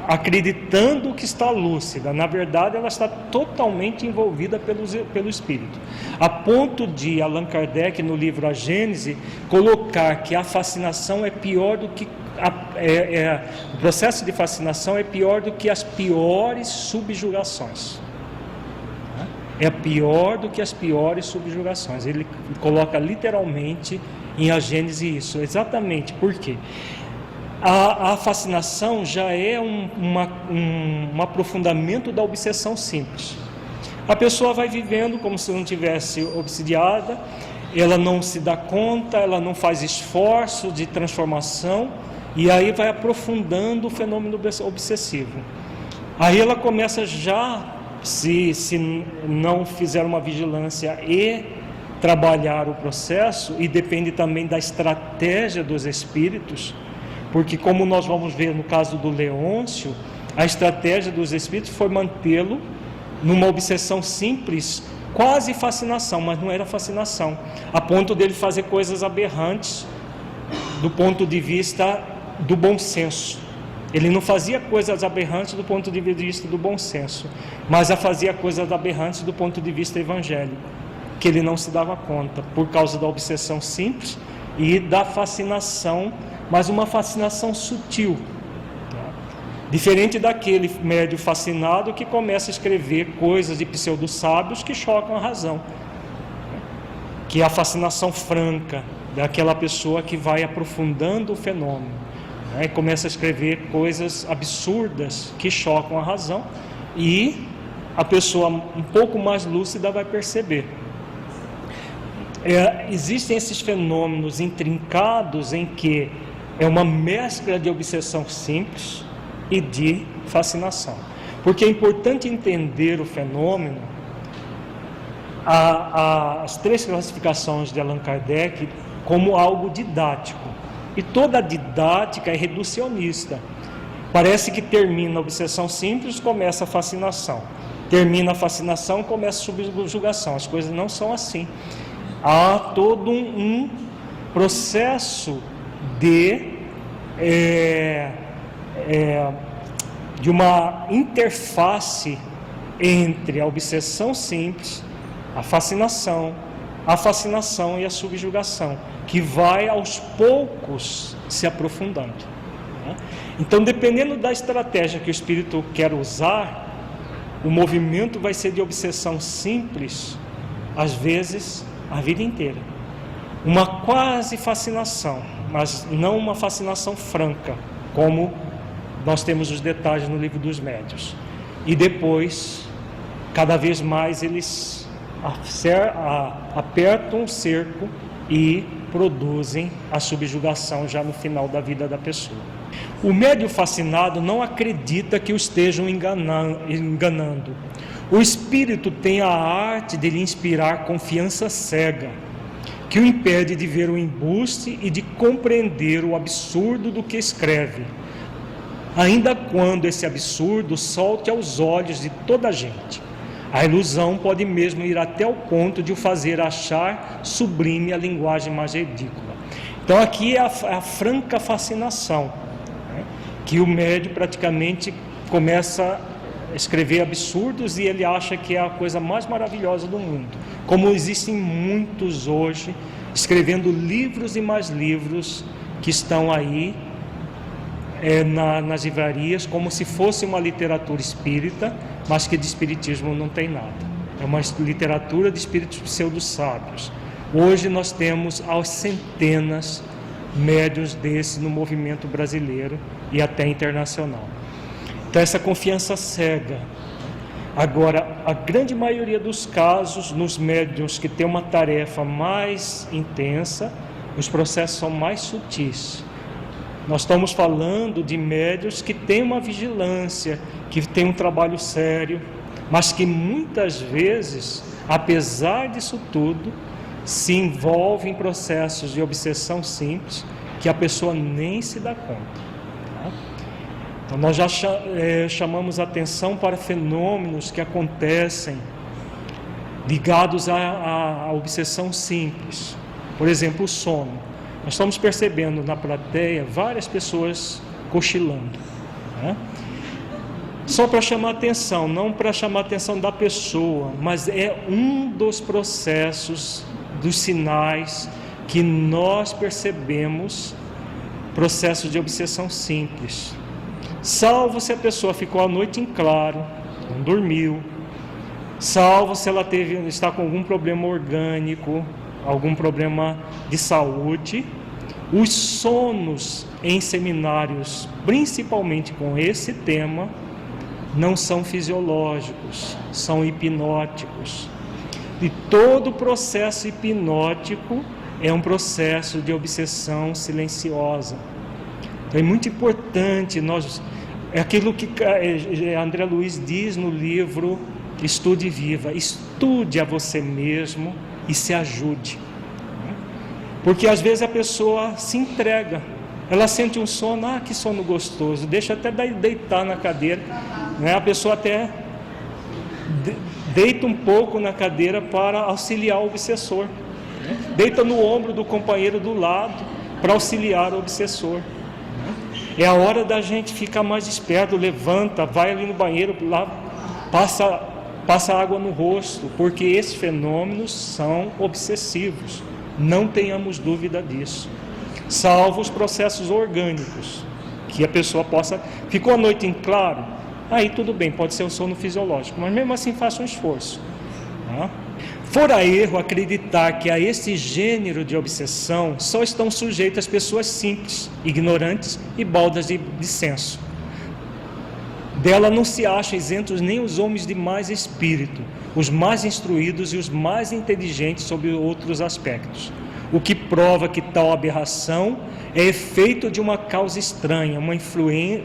S2: acreditando que está lúcida. Na verdade, ela está totalmente envolvida pelo espírito, a ponto de Allan Kardec, no livro A Gênese, colocar que a fascinação é pior do que o processo de fascinação é pior do que as piores subjugações. É pior do que as piores subjugações. Ele coloca literalmente em A Gênese isso. Exatamente por quê? A fascinação já é um aprofundamento da obsessão simples. A pessoa vai vivendo como se não tivesse obsidiada, ela não se dá conta, ela não faz esforço de transformação, e aí vai aprofundando o fenômeno obsessivo. Aí ela começa já, se não fizer uma vigilância e trabalhar o processo, e depende também da estratégia dos espíritos, porque, como nós vamos ver no caso do Leôncio, a estratégia dos espíritos foi mantê-lo numa obsessão simples, quase fascinação, mas não era fascinação, a ponto dele fazer coisas aberrantes do ponto de vista do bom senso. Ele não fazia coisas aberrantes do ponto de vista do bom senso, mas fazia coisas aberrantes do ponto de vista evangélico, que ele não se dava conta, por causa da obsessão simples e da fascinação, mas uma fascinação sutil, diferente daquele médium fascinado que começa a escrever coisas de pseudo-sábios que chocam a razão, que é a fascinação franca daquela pessoa que vai aprofundando o fenômeno, e começa a escrever coisas absurdas que chocam a razão, e a pessoa um pouco mais lúcida vai perceber. Existem esses fenômenos intrincados em que é uma mescla de obsessão simples e de fascinação. Porque é importante entender o fenômeno as 3 classificações de Allan Kardec como algo didático. E toda didática é reducionista. Parece que termina a obsessão simples, começa a fascinação. Termina a fascinação, começa a subjugação. As coisas não são assim. Há todo um processo de uma interface entre a obsessão simples, a fascinação e a subjugação, que vai aos poucos se aprofundando. Então, dependendo da estratégia que o espírito quer usar, o movimento vai ser de obsessão simples, às vezes a vida inteira. Uma quase fascinação, mas não uma fascinação franca, como nós temos os detalhes no Livro dos Médiuns. E depois, cada vez mais eles apertam o cerco e produzem a subjugação já no final da vida da pessoa. O médium fascinado não acredita que o estejam enganando. O espírito tem a arte de lhe inspirar confiança cega, que o impede de ver o embuste e de compreender o absurdo do que escreve, ainda quando esse absurdo salte aos olhos de toda a gente. A ilusão pode mesmo ir até o ponto de o fazer achar sublime a linguagem mais ridícula. Então aqui é a franca fascinação, que o médium praticamente começa a escrever absurdos e ele acha que é a coisa mais maravilhosa do mundo. Como existem muitos hoje escrevendo livros e mais livros que estão aí nas livrarias como se fosse uma literatura espírita, mas que de espiritismo não tem nada. É uma literatura de espíritos pseudo-sábios. Hoje nós temos aos centenas médiuns desses no movimento brasileiro e até internacional. Então essa confiança cega. Agora, a grande maioria dos casos, nos médiuns que tem uma tarefa mais intensa, os processos são mais sutis. Nós estamos falando de médiuns que têm uma vigilância, que têm um trabalho sério, mas que muitas vezes, apesar disso tudo, se envolvem em processos de obsessão simples que a pessoa nem se dá conta. Então, nós já chamamos a atenção para fenômenos que acontecem ligados à obsessão simples. Por exemplo, o sono. Nós estamos percebendo na plateia várias pessoas cochilando, Só para chamar a atenção, não para chamar a atenção da pessoa, mas é um dos processos, dos sinais que nós percebemos, processos de obsessão simples. Salvo se a pessoa ficou a noite em claro, não dormiu, salvo se ela está com algum problema orgânico, algum problema de saúde. Os sonos em seminários, principalmente com esse tema, não são fisiológicos, são hipnóticos. E todo processo hipnótico é um processo de obsessão silenciosa. Então é muito importante é aquilo que André Luiz diz no livro Estude e Viva: estude a você mesmo e se ajude. Porque às vezes a pessoa se entrega, ela sente um sono, que sono gostoso, deixa até deitar na cadeira, A pessoa até deita um pouco na cadeira para auxiliar o obsessor, deita no ombro do companheiro do lado para auxiliar o obsessor. É a hora da gente ficar mais esperto, levanta, vai ali no banheiro, lá, passa água no rosto, porque esses fenômenos são obsessivos, não tenhamos dúvida disso, salvo os processos orgânicos, que a pessoa ficou a noite em claro, aí tudo bem, pode ser um sono fisiológico, mas mesmo assim faça um esforço. Fora erro acreditar que a esse gênero de obsessão só estão sujeitas pessoas simples, ignorantes e baldas de senso. Dela não se acham isentos nem os homens de mais espírito, os mais instruídos e os mais inteligentes sobre outros aspectos. O que prova que tal aberração é efeito de uma causa estranha,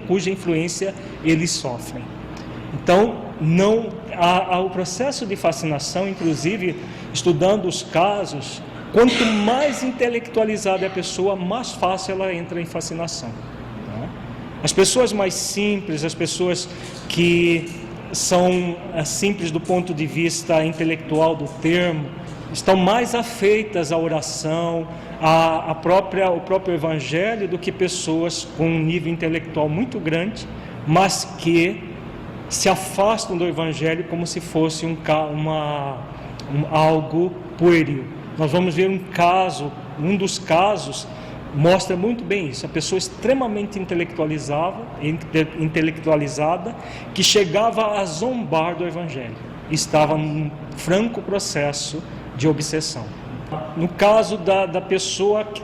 S2: cuja influência eles sofrem. Então, o processo de fascinação, inclusive estudando os casos, quanto mais intelectualizada é a pessoa, mais fácil ela entra em fascinação. Tá? As pessoas mais simples, as pessoas que são simples do ponto de vista intelectual do termo, estão mais afeitas à oração, ao próprio evangelho, do que pessoas com um nível intelectual muito grande, mas que se afastam do evangelho como se fosse algo pueril. Nós vamos ver um dos casos mostra muito bem isso, a pessoa extremamente intelectualizada, que chegava a zombar do evangelho, estava num franco processo de obsessão. No caso da pessoa que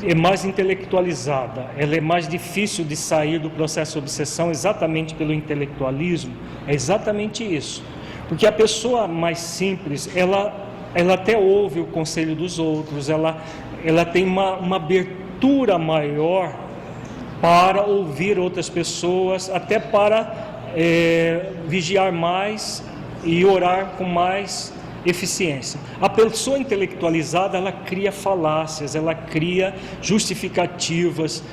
S2: é mais intelectualizada, ela é mais difícil de sair do processo de obsessão exatamente pelo intelectualismo, é exatamente isso, porque a pessoa mais simples, ela até ouve o conselho dos outros, ela tem uma abertura maior para ouvir outras pessoas, até para vigiar mais e orar com mais eficiência. A pessoa intelectualizada, ela cria falácias, ela cria justificativas,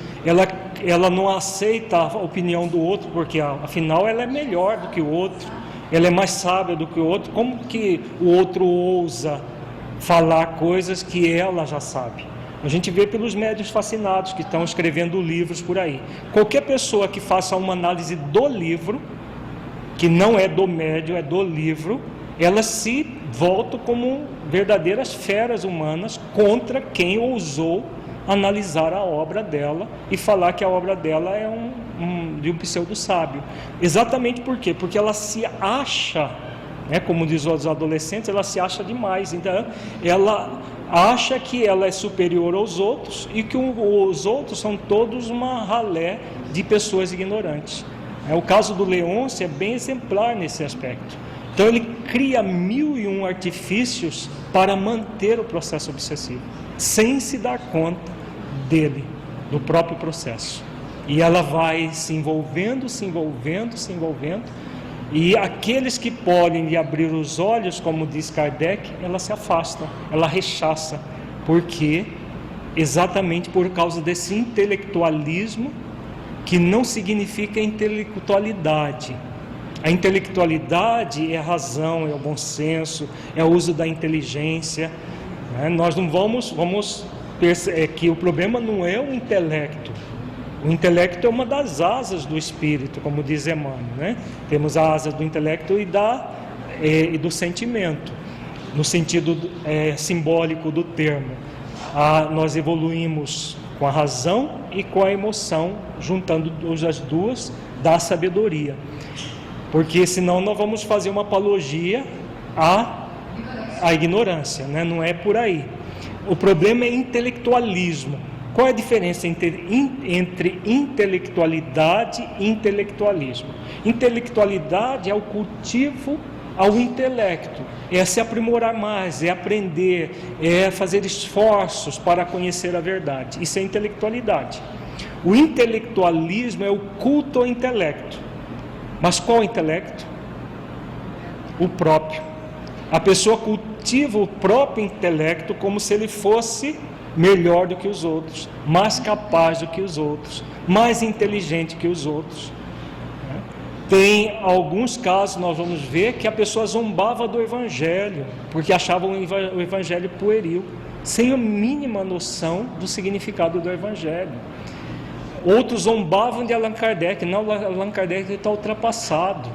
S2: ela não aceita a opinião do outro, porque afinal ela é melhor do que o outro, ela é mais sábia do que o outro. Como que o outro ousa falar coisas que ela já sabe? A gente vê pelos médiuns fascinados que estão escrevendo livros por aí. Qualquer pessoa que faça uma análise do livro, que não é do médium, é do livro, elas se voltam como verdadeiras feras humanas contra quem ousou analisar a obra dela e falar que a obra dela é de um pseudo-sábio. Exatamente por quê? Porque ela se acha, como diz os adolescentes, ela se acha demais. Então, ela acha que ela é superior aos outros e que os outros são todos uma ralé de pessoas ignorantes. O caso do Leôncio é bem exemplar nesse aspecto. Então ele cria 1001 artifícios para manter o processo obsessivo, sem se dar conta dele, do próprio processo. E ela vai se envolvendo, e aqueles que podem lhe abrir os olhos, como diz Kardec, ela se afasta, ela rechaça, porque exatamente por causa desse intelectualismo, que não significa intelectualidade. A intelectualidade é a razão, é o bom senso, é o uso da inteligência. Nós não vamos perceber que o problema não é o intelecto. O intelecto é uma das asas do espírito, como diz Emmanuel. Temos a asa do intelecto e do sentimento, no sentido simbólico do termo. Nós evoluímos com a razão e com a emoção, juntando as duas, da sabedoria. Porque senão nós vamos fazer uma apologia à ignorância, não é por aí. O problema é intelectualismo. Qual é a diferença entre intelectualidade e intelectualismo? Intelectualidade é o cultivo ao intelecto, é se aprimorar mais, é aprender, é fazer esforços para conhecer a verdade. Isso é intelectualidade. O intelectualismo é o culto ao intelecto. Mas qual intelecto? O próprio. A pessoa cultiva o próprio intelecto como se ele fosse melhor do que os outros, mais capaz do que os outros, mais inteligente que os outros. Tem alguns casos, nós vamos ver, que a pessoa zombava do evangelho, porque achava o evangelho pueril, sem a mínima noção do significado do evangelho. Outros zombavam de Allan Kardec. Não, Allan Kardec está ultrapassado,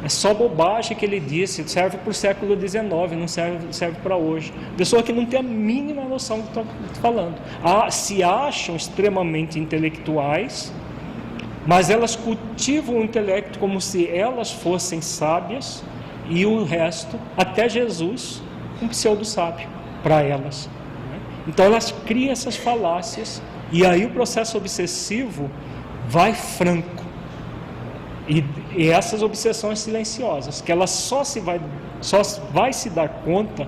S2: é só bobagem que ele disse, serve para o século XIX, não serve para hoje. Pessoa que não tem a mínima noção do que está falando. Se acham extremamente intelectuais, mas elas cultivam o intelecto como se elas fossem sábias, e o resto, até Jesus, um pseudo-sábio para elas. Então elas criam essas falácias, e aí o processo obsessivo vai franco. E essas obsessões silenciosas, que ela só vai se dar conta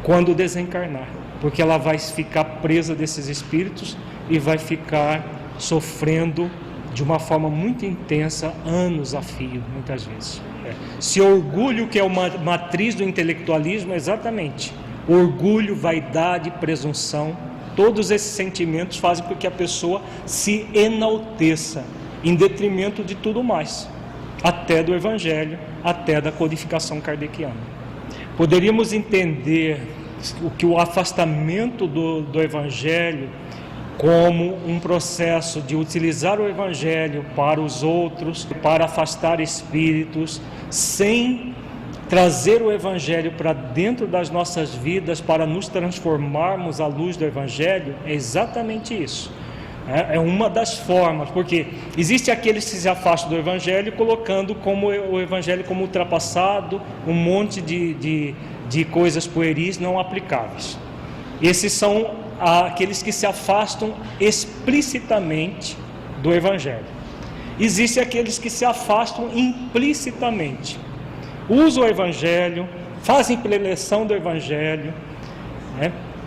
S2: quando desencarnar, porque ela vai ficar presa desses espíritos e vai ficar sofrendo de uma forma muito intensa, anos a fio, muitas vezes. Se orgulho, que é uma matriz do intelectualismo, exatamente. Orgulho, vaidade, presunção, todos esses sentimentos fazem com que a pessoa se enalteça, em detrimento de tudo mais, até do Evangelho, até da codificação kardeciana. Poderíamos entender o afastamento do Evangelho como um processo de utilizar o Evangelho para os outros, para afastar espíritos, sem trazer o Evangelho para dentro das nossas vidas, para nos transformarmos à luz do Evangelho. É exatamente isso. É uma das formas, porque existe aqueles que se afastam do Evangelho colocando o Evangelho como ultrapassado, um monte de coisas pueris não aplicáveis. Esses são aqueles que se afastam explicitamente do Evangelho. Existem aqueles que se afastam implicitamente. Usam o Evangelho, fazem preleção do Evangelho,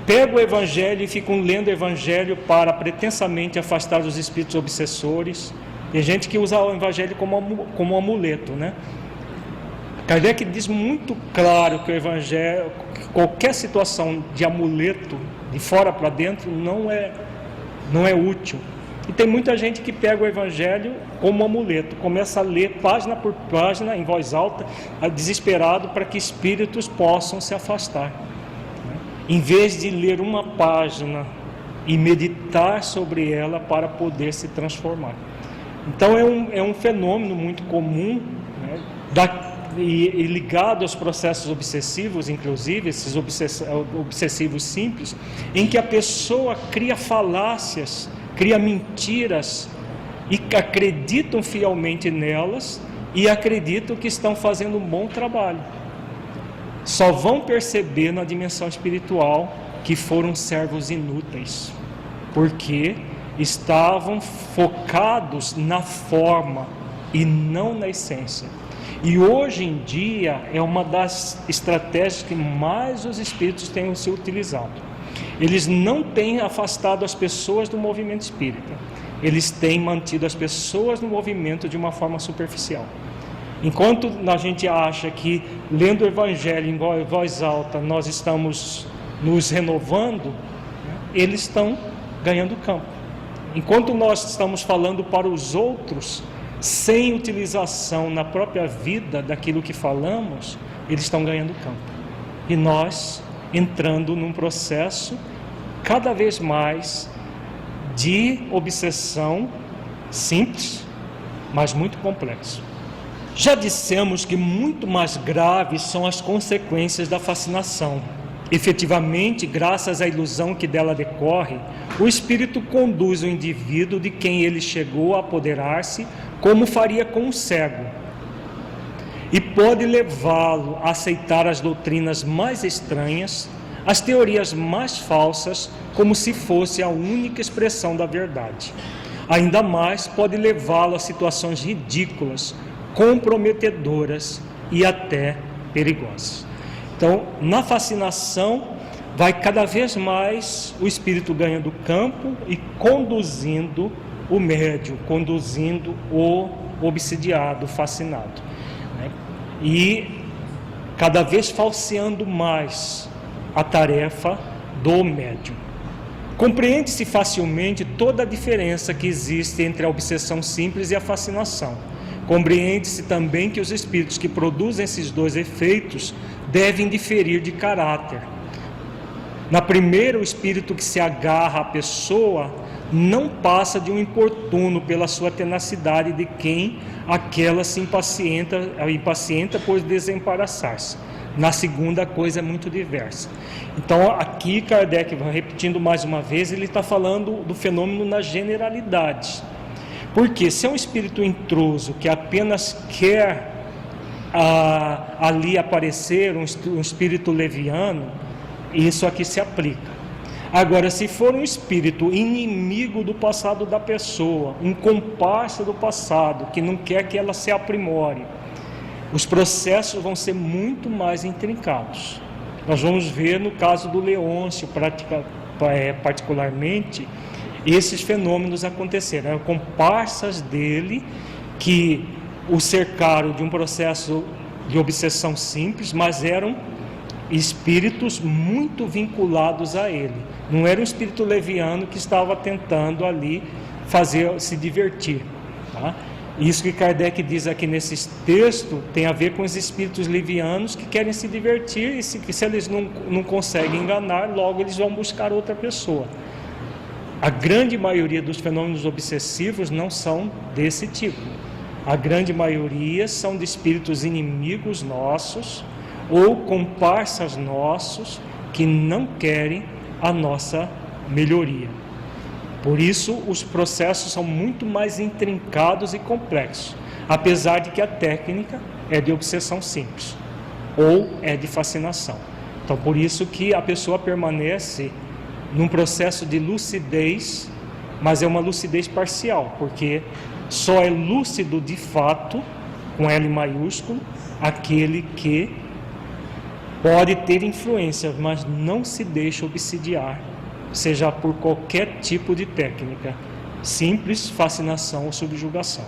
S2: pegam o Evangelho e ficam lendo o Evangelho para pretensamente afastar os espíritos obsessores. Tem gente que usa o Evangelho como amuleto, né? Kardec diz muito claro que o Evangelho, qualquer situação de amuleto, de fora para dentro, não é útil. E tem muita gente que pega o Evangelho como amuleto, começa a ler página por página, em voz alta, desesperado para que espíritos possam se afastar. Em vez de ler uma página e meditar sobre ela para poder se transformar. Então é um fenômeno muito comum, né, e ligado aos processos obsessivos, inclusive esses obsessivos simples, em que a pessoa cria falácias, cria mentiras e acreditam fielmente nelas e acreditam que estão fazendo um bom trabalho. Só vão perceber na dimensão espiritual que foram servos inúteis, porque estavam focados na forma e não na essência. E hoje em dia é uma das estratégias que mais os espíritos têm se utilizado. Eles não têm afastado as pessoas do movimento espírita, eles têm mantido as pessoas no movimento de uma forma superficial. Enquanto a gente acha que lendo o Evangelho em voz alta nós estamos nos renovando, eles estão ganhando campo. Enquanto nós estamos falando para os outros, sem utilização na própria vida daquilo que falamos, eles estão ganhando campo. E nós entrando num processo cada vez mais de obsessão simples, mas muito complexo. Já dissemos que muito mais graves são as consequências da fascinação. Efetivamente, graças à ilusão que dela decorre, o espírito conduz o indivíduo de quem ele chegou a apoderar-se, como faria com um cego, e pode levá-lo a aceitar as doutrinas mais estranhas, as teorias mais falsas, como se fosse a única expressão da verdade. Ainda mais, pode levá-lo a situações ridículas, comprometedoras e até perigosas. Então, na fascinação, vai cada vez mais o espírito ganhando campo e conduzindo o médium, conduzindo o obsidiado, fascinado, né? E cada vez falseando mais a tarefa do médium. Compreende-se facilmente toda a diferença que existe entre a obsessão simples e a fascinação. Compreende-se também que os espíritos que produzem esses dois efeitos devem diferir de caráter. Na primeira, o espírito que se agarra à pessoa não passa de um importuno pela sua tenacidade de quem aquela se impacienta por desembaraçar-se. Na segunda, a coisa é muito diversa. Então, aqui Kardec, repetindo mais uma vez, ele está falando do fenômeno na generalidade. Porque se é um espírito intruso que apenas quer ali aparecer, um espírito leviano, isso aqui se aplica. Agora, se for um espírito inimigo do passado da pessoa, um comparsa do passado, que não quer que ela se aprimore, os processos vão ser muito mais intrincados. Nós vamos ver no caso do Leôncio, particularmente, esses fenômenos aconteceram. Eram comparsas dele que o cercaram de um processo de obsessão simples, mas eram espíritos muito vinculados a ele. Não era um espírito leviano que estava tentando ali se divertir, tá? Isso que Kardec diz aqui nesse texto tem a ver com os espíritos levianos que querem se divertir, e se eles não conseguem enganar, logo eles vão buscar outra pessoa. A grande maioria dos fenômenos obsessivos não são desse tipo. A grande maioria são de espíritos inimigos nossos ou comparsas nossos que não querem a nossa melhoria. Por isso, os processos são muito mais intrincados e complexos, apesar de que a técnica é de obsessão simples ou é de fascinação. Então, por isso que a pessoa permanece num processo de lucidez, mas é uma lucidez parcial, porque só é lúcido de fato, com L maiúsculo, aquele que pode ter influência, mas não se deixa obsidiar, seja por qualquer tipo de técnica, simples, fascinação ou subjugação.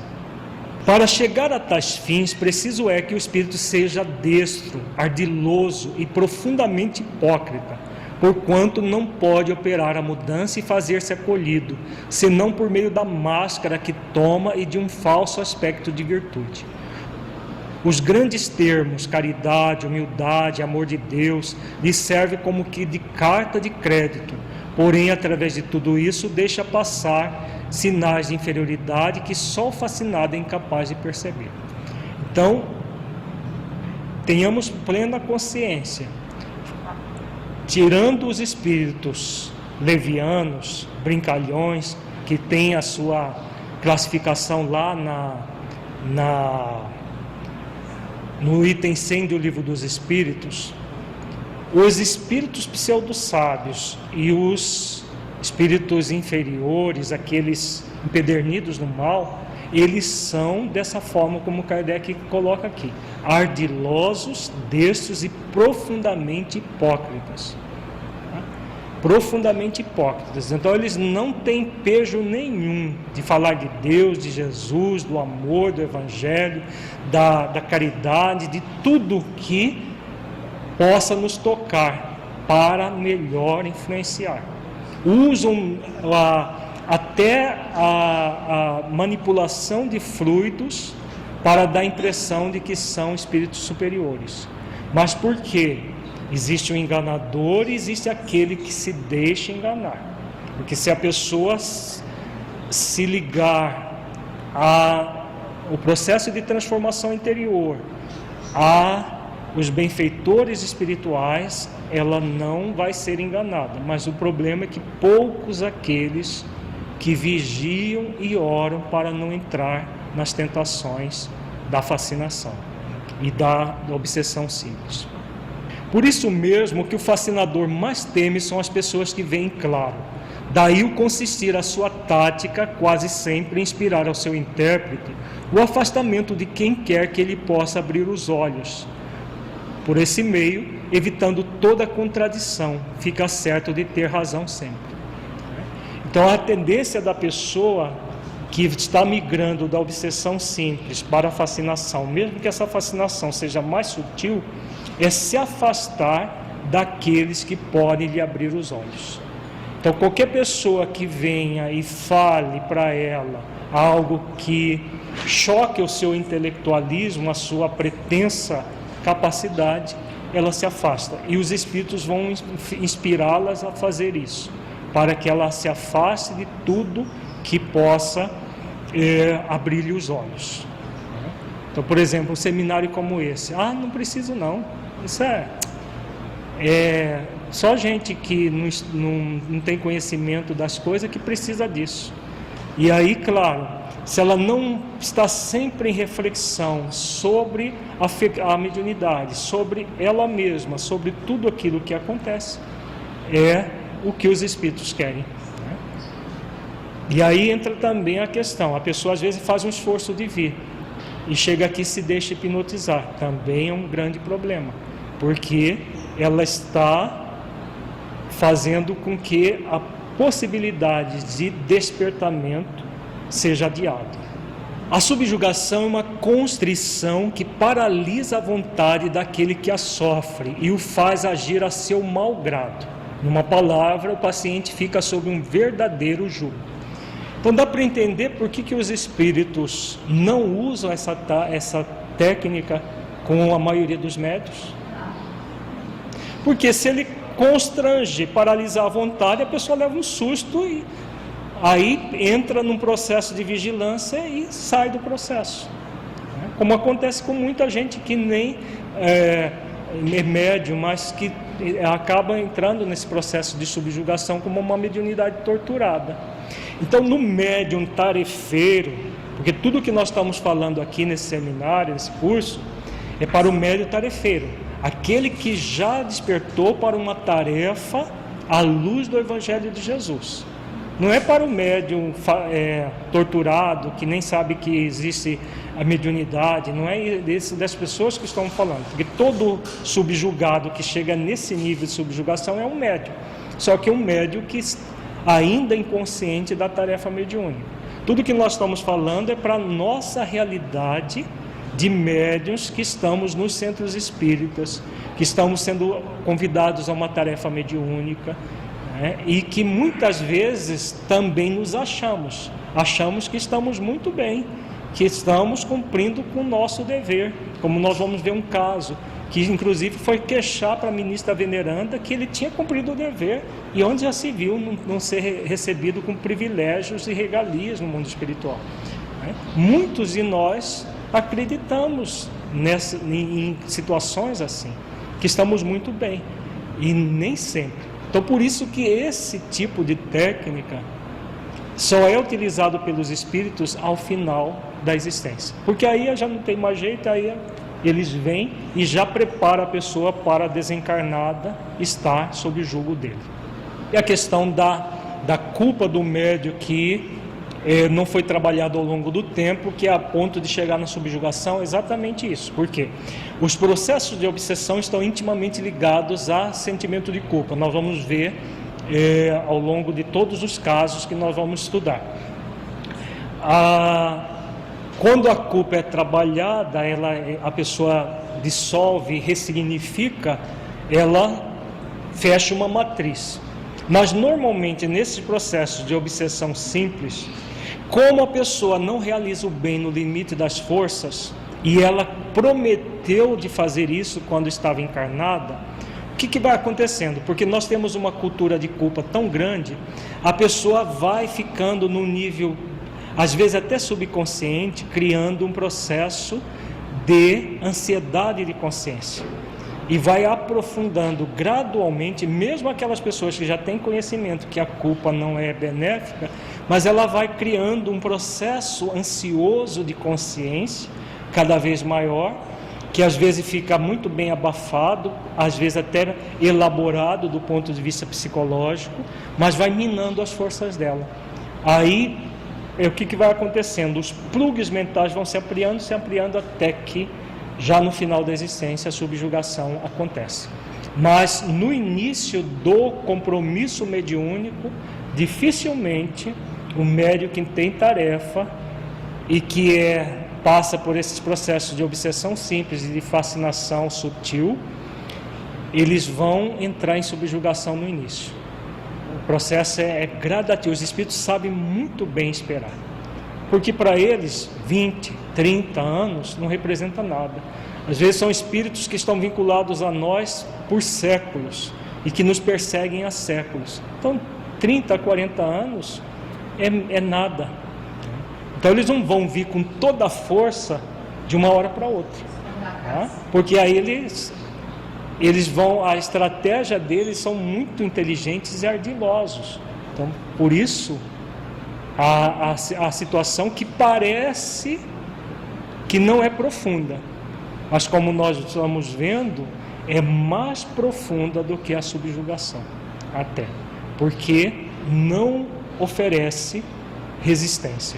S2: Para chegar a tais fins, preciso é que o espírito seja destro, ardiloso e profundamente hipócrita, porquanto não pode operar a mudança e fazer-se acolhido, senão por meio da máscara que toma e de um falso aspecto de virtude. Os grandes termos, caridade, humildade, amor de Deus, lhe servem como que de carta de crédito, porém, através de tudo isso, deixa passar sinais de inferioridade que só o fascinado é incapaz de perceber. Então, tenhamos plena consciência, tirando os espíritos levianos, brincalhões, que têm a sua classificação lá no item 100 do Livro dos Espíritos, os espíritos pseudo-sábios e os espíritos inferiores, aqueles empedernidos no mal, eles são dessa forma como Kardec coloca aqui: ardilosos, destros e profundamente hipócritas. Profundamente hipócritas. Então eles não têm pejo nenhum de falar de Deus, de Jesus, do amor, do Evangelho, da caridade, de tudo que possa nos tocar para melhor influenciar. Usam até a manipulação de fluidos para dar a impressão de que são espíritos superiores. Mas por quê? Existe o enganador e existe aquele que se deixa enganar. Porque se a pessoa se ligar ao processo de transformação interior, os benfeitores espirituais, ela não vai ser enganada. Mas o problema é que poucos aqueles que vigiam e oram para não entrar nas tentações da fascinação e da obsessão simples. Por isso mesmo que o fascinador mais teme são as pessoas que veem claro. Daí o consistir a sua tática quase sempre em inspirar ao seu intérprete o afastamento de quem quer que ele possa abrir os olhos. Por esse meio, evitando toda contradição, fica certo de ter razão sempre. Então a tendência da pessoa que está migrando da obsessão simples para a fascinação, mesmo que essa fascinação seja mais sutil, é se afastar daqueles que podem lhe abrir os olhos. Então qualquer pessoa que venha e fale para ela algo que choque o seu intelectualismo, a sua pretensa capacidade, ela se afasta. E os espíritos vão inspirá-las a fazer isso, para que ela se afaste de tudo que possa abrir-lhe os olhos. Então, por exemplo, um seminário como esse, não preciso não, isso é só gente que não tem conhecimento das coisas que precisa disso. E aí, claro, se ela não está sempre em reflexão sobre a mediunidade, sobre ela mesma, sobre tudo aquilo que acontece, é o que os espíritos querem. E aí entra também a questão, a pessoa às vezes faz um esforço de vir e chega aqui e se deixa hipnotizar, também é um grande problema, porque ela está fazendo com que possibilidades de despertamento seja adiado. A subjugação é uma constrição que paralisa a vontade daquele que a sofre e o faz agir a seu mau grado. Numa palavra, o paciente fica sob um verdadeiro jugo. Então dá para entender por que os espíritos não usam essa técnica com a maioria dos médiuns. Porque se ele constrange, paralisar a vontade, a pessoa leva um susto e aí entra num processo de vigilância e sai do processo. Como acontece com muita gente que nem é médium, mas que acaba entrando nesse processo de subjugação como uma mediunidade torturada. Então, no médium tarefeiro, porque tudo que nós estamos falando aqui nesse seminário, nesse curso, é para o médium tarefeiro, aquele que já despertou para uma tarefa à luz do Evangelho de Jesus. Não é para o médium torturado, que nem sabe que existe a mediunidade, não é das pessoas que estão falando, porque todo subjugado que chega nesse nível de subjugação é um médium, só que um médium que ainda é inconsciente da tarefa mediúnica. Tudo que nós estamos falando é para a nossa realidade de médiuns que estamos nos centros espíritas, que estamos sendo convidados a uma tarefa mediúnica, e que muitas vezes também nos achamos que estamos muito bem, que estamos cumprindo com o nosso dever, como nós vamos ver um caso, que inclusive foi queixar para a ministra veneranda que ele tinha cumprido o dever, e onde já se viu não ser recebido com privilégios e regalias no mundo espiritual. Muitos de nós acreditamos em situações assim, que estamos muito bem, e nem sempre. Então, por isso que esse tipo de técnica só é utilizado pelos espíritos ao final da existência. Porque aí já não tem mais jeito, aí eles vêm e já preparam a pessoa para a desencarnada estar sob o jugo dele. E a questão da culpa do médium que não foi trabalhado ao longo do tempo, que é a ponto de chegar na subjugação, exatamente isso. Por quê? Os processos de obsessão estão intimamente ligados a sentimento de culpa. Nós vamos ver ao longo de todos os casos que nós vamos estudar. Quando a culpa é trabalhada, a pessoa dissolve, ressignifica, ela fecha uma matriz. Mas normalmente nesses processos de obsessão simples, como a pessoa não realiza o bem no limite das forças, e ela prometeu de fazer isso quando estava encarnada, o que vai acontecendo? Porque nós temos uma cultura de culpa tão grande, a pessoa vai ficando num nível, às vezes até subconsciente, criando um processo de ansiedade de consciência. E vai aprofundando gradualmente, mesmo aquelas pessoas que já têm conhecimento que a culpa não é benéfica, mas ela vai criando um processo ansioso de consciência cada vez maior, que às vezes fica muito bem abafado, às vezes até elaborado do ponto de vista psicológico, mas vai minando as forças dela. Aí, o que vai acontecendo? Os plugs mentais vão se ampliando até que já no final da existência a subjugação acontece. Mas no início do compromisso mediúnico, dificilmente o médium que tem tarefa e que passa por esses processos de obsessão simples e de fascinação sutil, eles vão entrar em subjugação no início. O processo é gradativo, os espíritos sabem muito bem esperar. Porque para eles 20, 30 anos não representa nada. Às vezes são espíritos que estão vinculados a nós por séculos e que nos perseguem há séculos. Então 30, 40 anos é nada. Então eles não vão vir com toda a força de uma hora para outra, tá? Porque aí eles vão, a estratégia deles são muito inteligentes e ardilosos. Então por isso a situação que parece que não é profunda, mas como nós estamos vendo, é mais profunda do que a subjugação, até, porque não oferece resistência.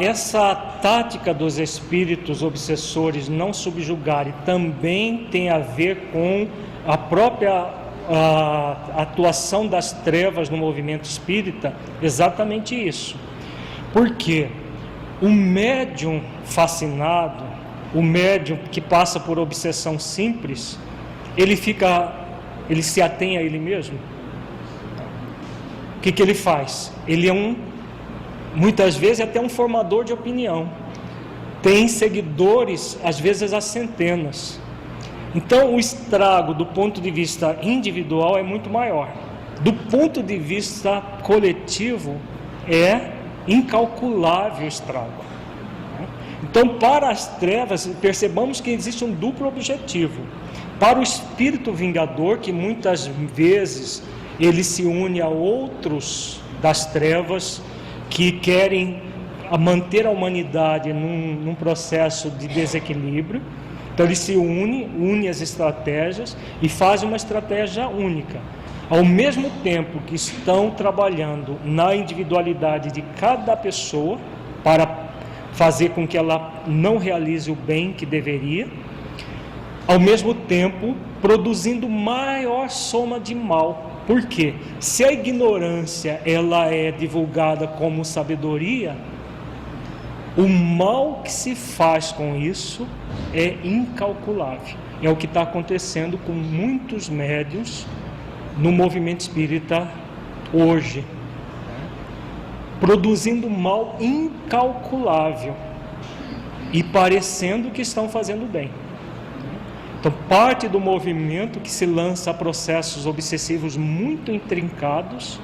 S2: Essa tática dos espíritos obsessores não subjugarem também tem a ver com a própria a atuação das trevas no movimento espírita? Exatamente isso. Porque o médium fascinado, o médium que passa por obsessão simples, ele se atém a ele mesmo. O que ele faz? Ele é muitas vezes até um formador de opinião. Tem seguidores, às vezes há centenas. Então o estrago do ponto de vista individual é muito maior. Do ponto de vista coletivo é incalculável o estrago. Então, para as trevas, percebamos que existe um duplo objetivo. Para o espírito vingador, que muitas vezes ele se une a outros das trevas que querem manter a humanidade num processo de desequilíbrio. Então ele se une as estratégias e faz uma estratégia única. Ao mesmo tempo que estão trabalhando na individualidade de cada pessoa para fazer com que ela não realize o bem que deveria, ao mesmo tempo produzindo maior soma de mal. Por quê? Se a ignorância ela é divulgada como sabedoria, o mal que se faz com isso é incalculável. É o que está acontecendo com muitos médiuns no movimento espírita hoje, produzindo mal incalculável e parecendo que estão fazendo bem. Então, parte do movimento que se lança a processos obsessivos muito intrincados,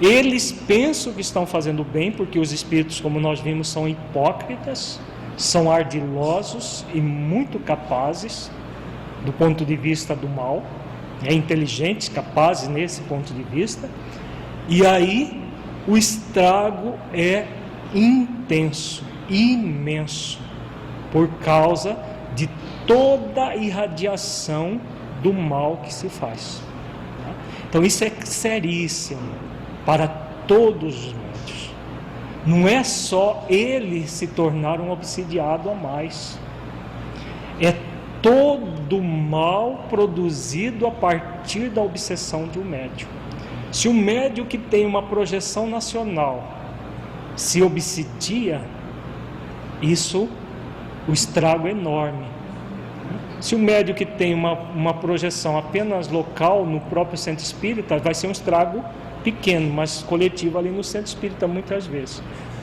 S2: eles pensam que estão fazendo bem, porque os espíritos, como nós vimos, são hipócritas, são ardilosos e muito capazes do ponto de vista do mal, inteligentes, capazes nesse ponto de vista, e aí o estrago é intenso, imenso, por causa de toda a irradiação do mal que se faz. Então isso é seríssimo para todos os médiuns. Não é só ele se tornar um obsidiado a mais, é todo o mal produzido a partir da obsessão de um médium. Se o médium que tem uma projeção nacional se obsidia, o estrago é enorme. Se o médium que tem uma projeção apenas local no próprio centro espírita, vai ser um estrago pequeno, mas coletivo ali no centro espírita muitas vezes.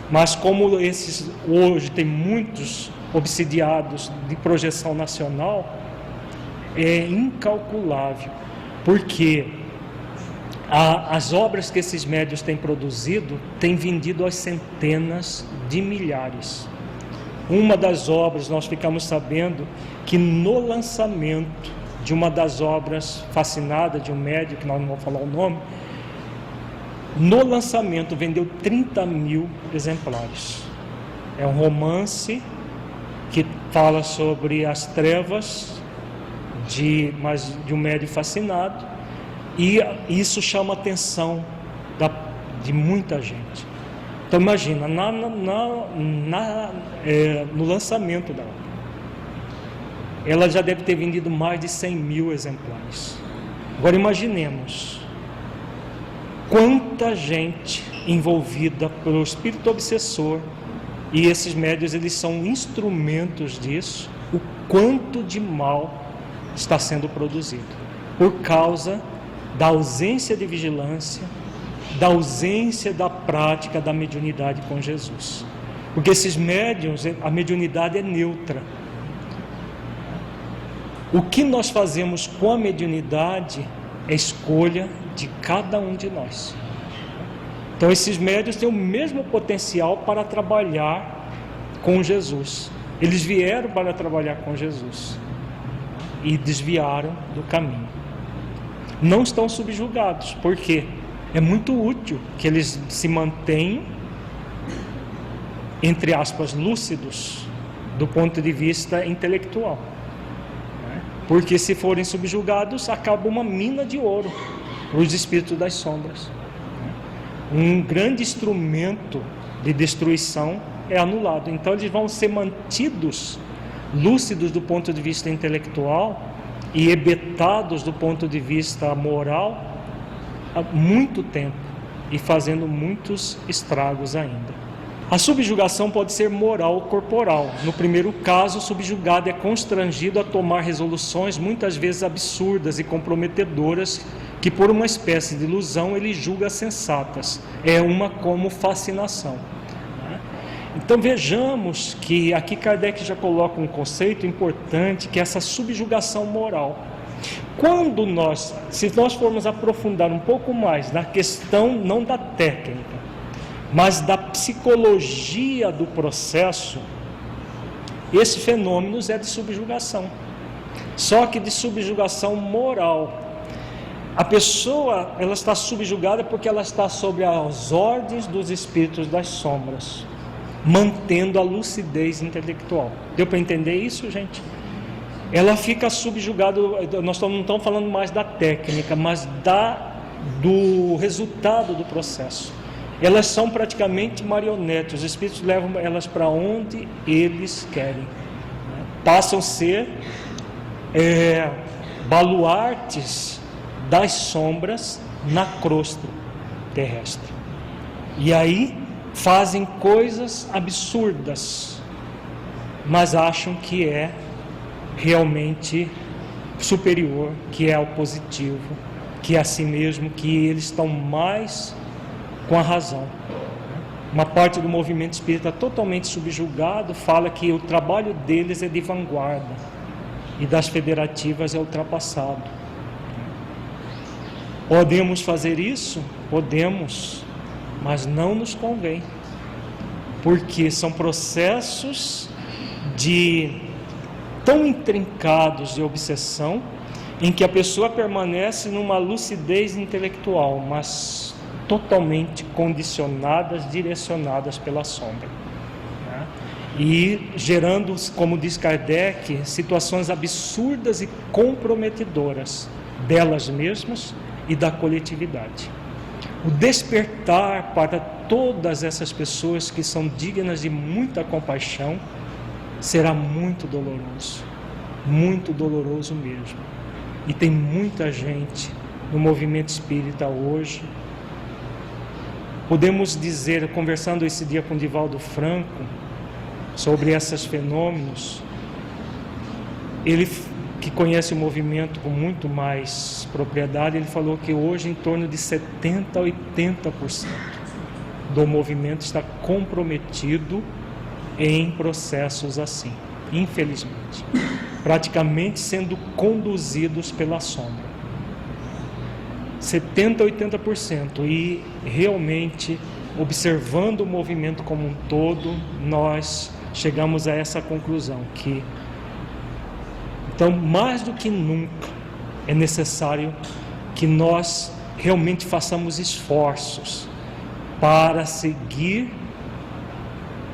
S2: Mas como esses hoje tem muitos obsidiados de projeção nacional, é incalculável, porque as obras que esses médiuns têm produzido têm vendido às centenas de milhares. Uma das obras, nós ficamos sabendo que no lançamento de uma das obras fascinadas de um médium, que nós não vamos falar o nome, no lançamento vendeu 30 mil exemplares. É um romance que fala sobre as trevas de um médium fascinado, e isso chama a atenção de muita gente. Então imagina, no lançamento da obra, ela já deve ter vendido mais de 100 mil exemplares. Agora imaginemos quanta gente envolvida pelo espírito obsessor, e esses médiuns, eles são instrumentos disso, o quanto de mal está sendo produzido, por causa da ausência de vigilância, da ausência da prática da mediunidade com Jesus. Porque esses médiuns, a mediunidade é neutra. O que nós fazemos com a mediunidade é escolha de cada um de nós. Então esses médiuns têm o mesmo potencial para trabalhar com Jesus. Eles vieram para trabalhar com Jesus e desviaram do caminho. Não estão subjugados, porque é muito útil que eles se mantenham, entre aspas, lúcidos do ponto de vista intelectual. Porque se forem subjugados, acaba uma mina de ouro para os espíritos das sombras. Um grande instrumento de destruição é anulado. Então eles vão ser mantidos lúcidos do ponto de vista intelectual e hebetados do ponto de vista moral há muito tempo e fazendo muitos estragos ainda. A subjugação pode ser moral ou corporal. No primeiro caso, o subjugado é constrangido a tomar resoluções muitas vezes absurdas e comprometedoras que, por uma espécie de ilusão, ele julga sensatas. É uma como fascinação. Então vejamos que aqui Kardec já coloca um conceito importante, que é essa subjugação moral. Se nós formos aprofundar um pouco mais na questão não da técnica, mas da psicologia do processo, esse fenômeno é de subjugação, só que de subjugação moral. A pessoa, ela está subjugada porque ela está sob as ordens dos espíritos das sombras, mantendo a lucidez intelectual. Deu para entender isso, gente? Ela fica subjugada. Nós não estamos falando mais da técnica, mas do resultado do processo. Elas são praticamente marionetes. Os espíritos levam elas para onde eles querem. Passam a ser baluartes das sombras na crosta terrestre. E aí fazem coisas absurdas, mas acham que é realmente superior, que é o positivo, que é a si mesmo, que eles estão mais com a razão. Uma parte do movimento espírita totalmente subjugado fala que o trabalho deles é de vanguarda e das federativas é ultrapassado. Podemos fazer isso? Podemos, mas não nos convém, porque são processos tão intrincados de obsessão, em que a pessoa permanece numa lucidez intelectual, mas totalmente condicionadas, direcionadas pela sombra, né? E gerando, como diz Kardec, situações absurdas e comprometedoras delas mesmas e da coletividade. O despertar para todas essas pessoas que são dignas de muita compaixão será muito doloroso mesmo. E tem muita gente no movimento espírita hoje. Podemos dizer, conversando esse dia com Divaldo Franco sobre esses fenômenos, ele que conhece o movimento com muito mais propriedade, ele falou que hoje em torno de 70% a 80% do movimento está comprometido em processos assim, infelizmente, praticamente sendo conduzidos pela sombra. 70% a 80%, e realmente, observando o movimento como um todo, nós chegamos a essa conclusão, que então, mais do que nunca, é necessário que nós realmente façamos esforços para seguir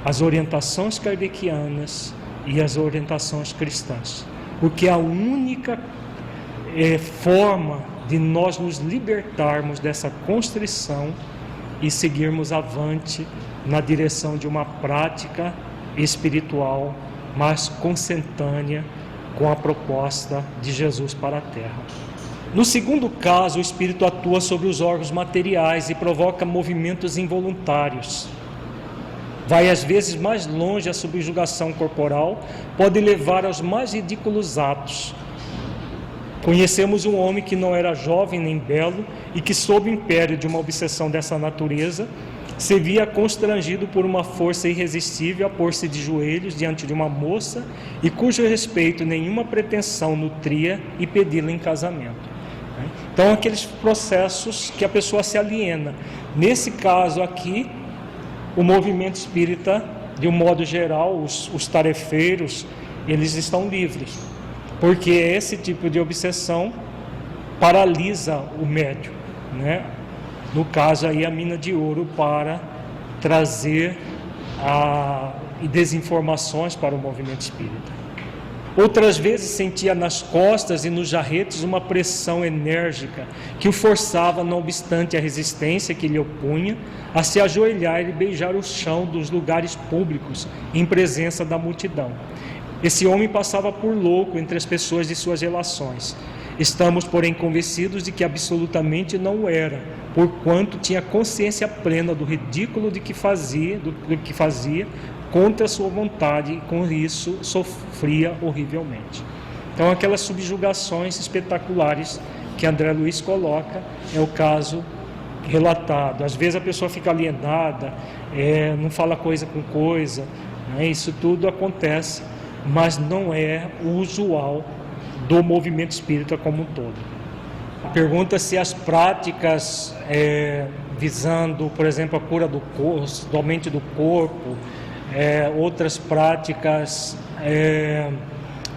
S2: as orientações kardecianas e as orientações cristãs, porque a única forma de nós nos libertarmos dessa constrição e seguirmos avante na direção de uma prática espiritual mais consentânea com a proposta de Jesus para a Terra. No segundo caso, o espírito atua sobre os órgãos materiais e provoca movimentos involuntários. Vai às vezes mais longe, a subjugação corporal pode levar aos mais ridículos atos. Conhecemos um homem que não era jovem nem belo e que, sob o império de uma obsessão dessa natureza, se via constrangido por uma força irresistível a pôr-se de joelhos diante de uma moça e cujo respeito nenhuma pretensão nutria e pedi-la em casamento. Então, aqueles processos que a pessoa se aliena. Nesse caso aqui, o movimento espírita, de um modo geral, os tarefeiros, eles estão livres, porque esse tipo de obsessão paralisa o médium, né? No caso aí, a mina de ouro, para trazer desinformações para o movimento espírita. Outras vezes sentia nas costas e nos jarretes uma pressão enérgica que o forçava, não obstante a resistência que lhe opunha, a se ajoelhar e beijar o chão dos lugares públicos em presença da multidão. Esse homem passava por louco entre as pessoas de suas relações. Estamos, porém, convencidos de que absolutamente não era, porquanto tinha consciência plena do ridículo do que fazia contra a sua vontade, e com isso sofria horrivelmente. Então, aquelas subjugações espetaculares que André Luiz coloca é o caso relatado. Às vezes a pessoa fica alienada, não fala coisa com coisa, né? Isso tudo acontece, mas não é o usual do movimento espírita como um todo. Pergunta se as práticas visando, por exemplo, a cura do corpo, somente do corpo, outras práticas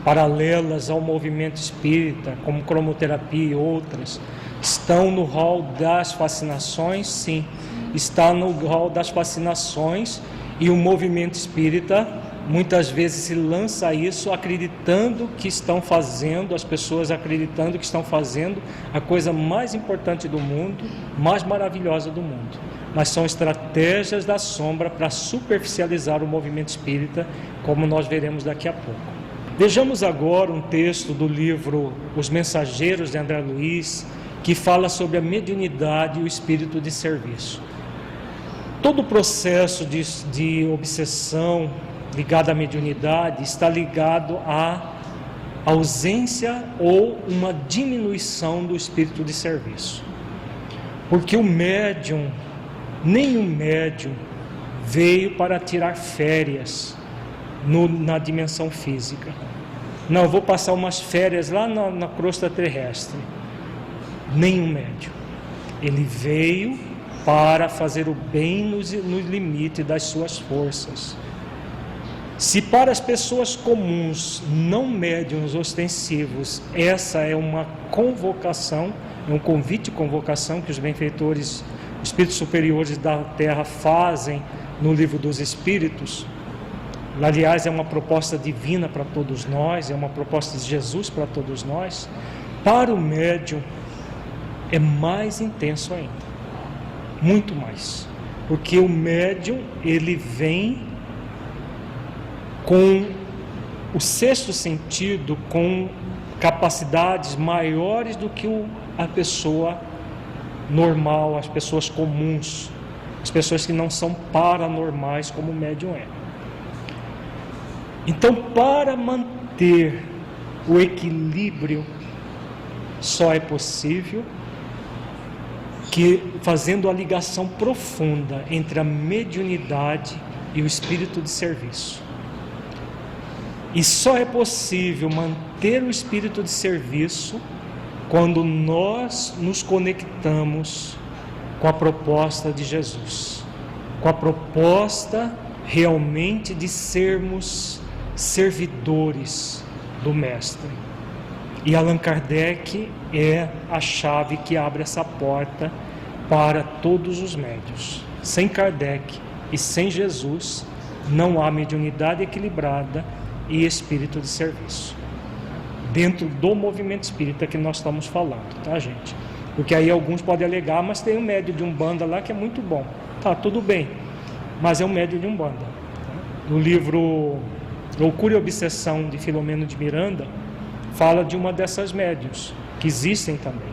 S2: paralelas ao movimento espírita, como cromoterapia e outras, estão no rol das fascinações? Sim, está no rol das fascinações, e o movimento espírita muitas vezes se lança a isso acreditando que estão fazendo, as pessoas acreditando que estão fazendo a coisa mais importante do mundo, mais maravilhosa do mundo. Mas são estratégias da sombra para superficializar o movimento espírita, como nós veremos daqui a pouco. Vejamos agora um texto do livro Os Mensageiros, de André Luiz, que fala sobre a mediunidade e o espírito de serviço. Todo o processo de obsessão ligado à mediunidade está ligado à ausência ou uma diminuição do espírito de serviço. Porque o médium, nenhum médium veio para tirar férias na dimensão física. Não, eu vou passar umas férias lá na crosta terrestre. Nenhum médium. Ele veio para fazer o bem no limite das suas forças. Se para as pessoas comuns, não médiuns ostensivos, essa é uma convocação, é um convite e convocação que os benfeitores, os espíritos superiores da Terra fazem no Livro dos Espíritos, aliás, é uma proposta divina para todos nós, é uma proposta de Jesus para todos nós. Para o médium é mais intenso ainda, muito mais, porque o médium, ele vem com o sexto sentido, com capacidades maiores do que a pessoa normal, as pessoas comuns, as pessoas que não são paranormais como o médium é. Então, para manter o equilíbrio, só é possível que fazendo a ligação profunda entre a mediunidade e o espírito de serviço. E só é possível manter o espírito de serviço quando nós nos conectamos com a proposta de Jesus, com a proposta realmente de sermos servidores do Mestre. E Allan Kardec é a chave que abre essa porta para todos os médiuns. Sem Kardec e sem Jesus não há mediunidade equilibrada e espírito de serviço dentro do movimento espírita que nós estamos falando, tá, gente? Porque aí alguns podem alegar, mas tem um médium de Umbanda lá que é muito bom. Tá, tudo bem, mas é um médium de Umbanda. Tá? No livro Loucura e Obsessão, de Filomeno de Miranda, fala de uma dessas médiuns, que existem também,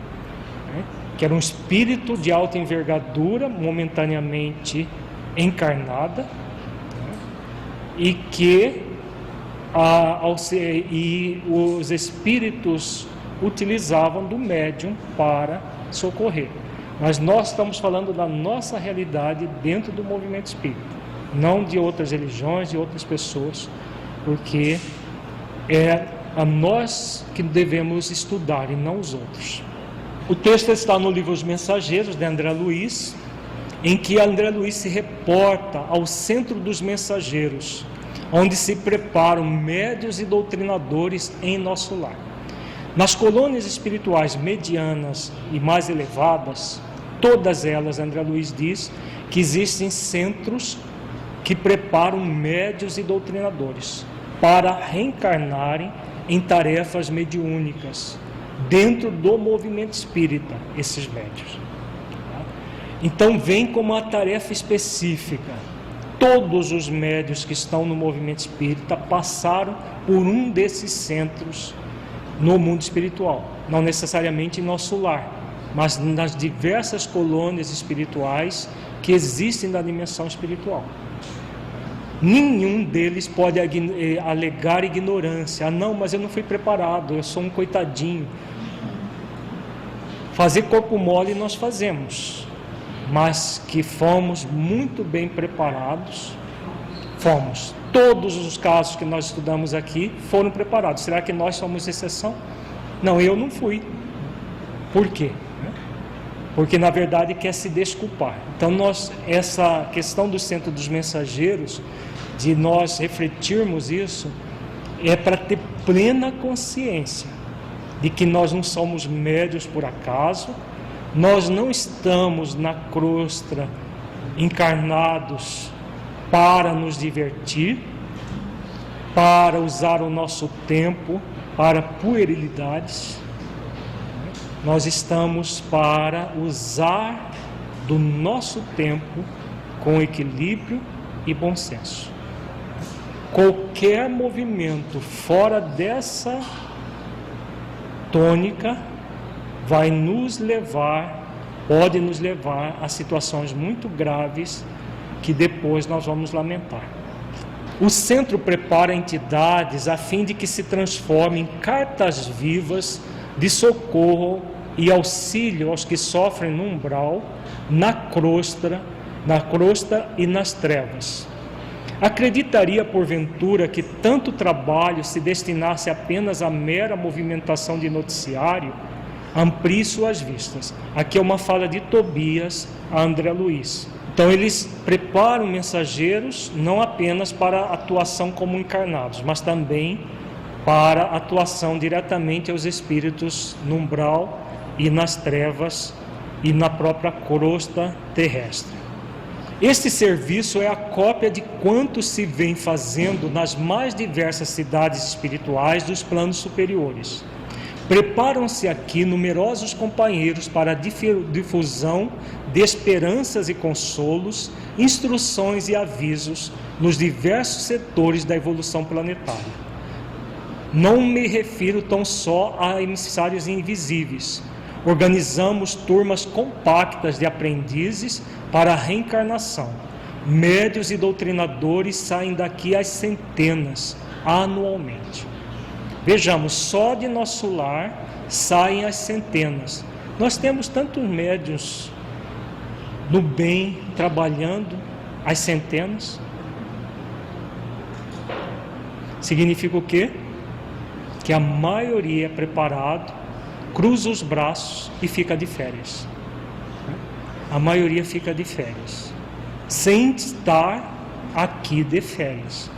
S2: né? Que era um espírito de alta envergadura, momentaneamente encarnada, né? E que e os espíritos utilizavam do médium para socorrer. Mas nós estamos falando da nossa realidade dentro do movimento espírita, não de outras religiões, de outras pessoas, porque é a nós que devemos estudar e não os outros. O texto está no livro Os Mensageiros, de André Luiz, em que André Luiz se reporta ao centro dos mensageiros, onde se preparam médios e doutrinadores em nosso lar. Nas colônias espirituais medianas e mais elevadas, todas elas, André Luiz diz, que existem centros que preparam médios e doutrinadores para reencarnarem em tarefas mediúnicas dentro do movimento espírita, esses médios. Então vem como uma tarefa específica Todos os médiuns que estão no movimento espírita passaram por um desses centros no mundo espiritual, não necessariamente em nosso lar, mas nas diversas colônias espirituais que existem na dimensão espiritual. Nenhum deles pode alegar ignorância. Não, mas eu não fui preparado, eu sou um coitadinho. Fazer corpo mole nós fazemos, mas que fomos muito bem preparados, fomos. Todos os casos que nós estudamos aqui foram preparados. Será que nós somos exceção? Não, eu não fui. Por quê? Porque na verdade quer se desculpar. Então essa questão do centro dos mensageiros, de nós refletirmos isso, é para ter plena consciência de que nós não somos médiuns por acaso, nós não estamos na crosta encarnados para nos divertir, para usar o nosso tempo para puerilidades. Nós estamos para usar do nosso tempo com equilíbrio e bom senso. Qualquer movimento fora dessa tônica vai nos levar, pode nos levar a situações muito graves que depois nós vamos lamentar. O centro prepara entidades a fim de que se transformem em cartas vivas de socorro e auxílio aos que sofrem no umbral, na crosta e nas trevas. Acreditaria, porventura, que tanto trabalho se destinasse apenas à mera movimentação de noticiário? Amplie suas vistas. Aqui é uma fala de Tobias a André Luiz. Então eles preparam mensageiros não apenas para atuação como encarnados, mas também para atuação diretamente aos espíritos no umbral e nas trevas e na própria crosta terrestre. Este serviço é a cópia de quanto se vem fazendo nas mais diversas cidades espirituais dos planos superiores. Preparam-se aqui numerosos companheiros para a difusão de esperanças e consolos, instruções e avisos nos diversos setores da evolução planetária. Não me refiro tão só a emissários invisíveis. Organizamos turmas compactas de aprendizes para a reencarnação. Médios e doutrinadores saem daqui às centenas, anualmente. Vejamos, só de nosso lar saem as centenas. Nós temos tantos médiuns no bem, trabalhando, as centenas. Significa o quê? Que a maioria é preparado, cruza os braços e fica de férias. A maioria fica de férias, sem estar aqui de férias.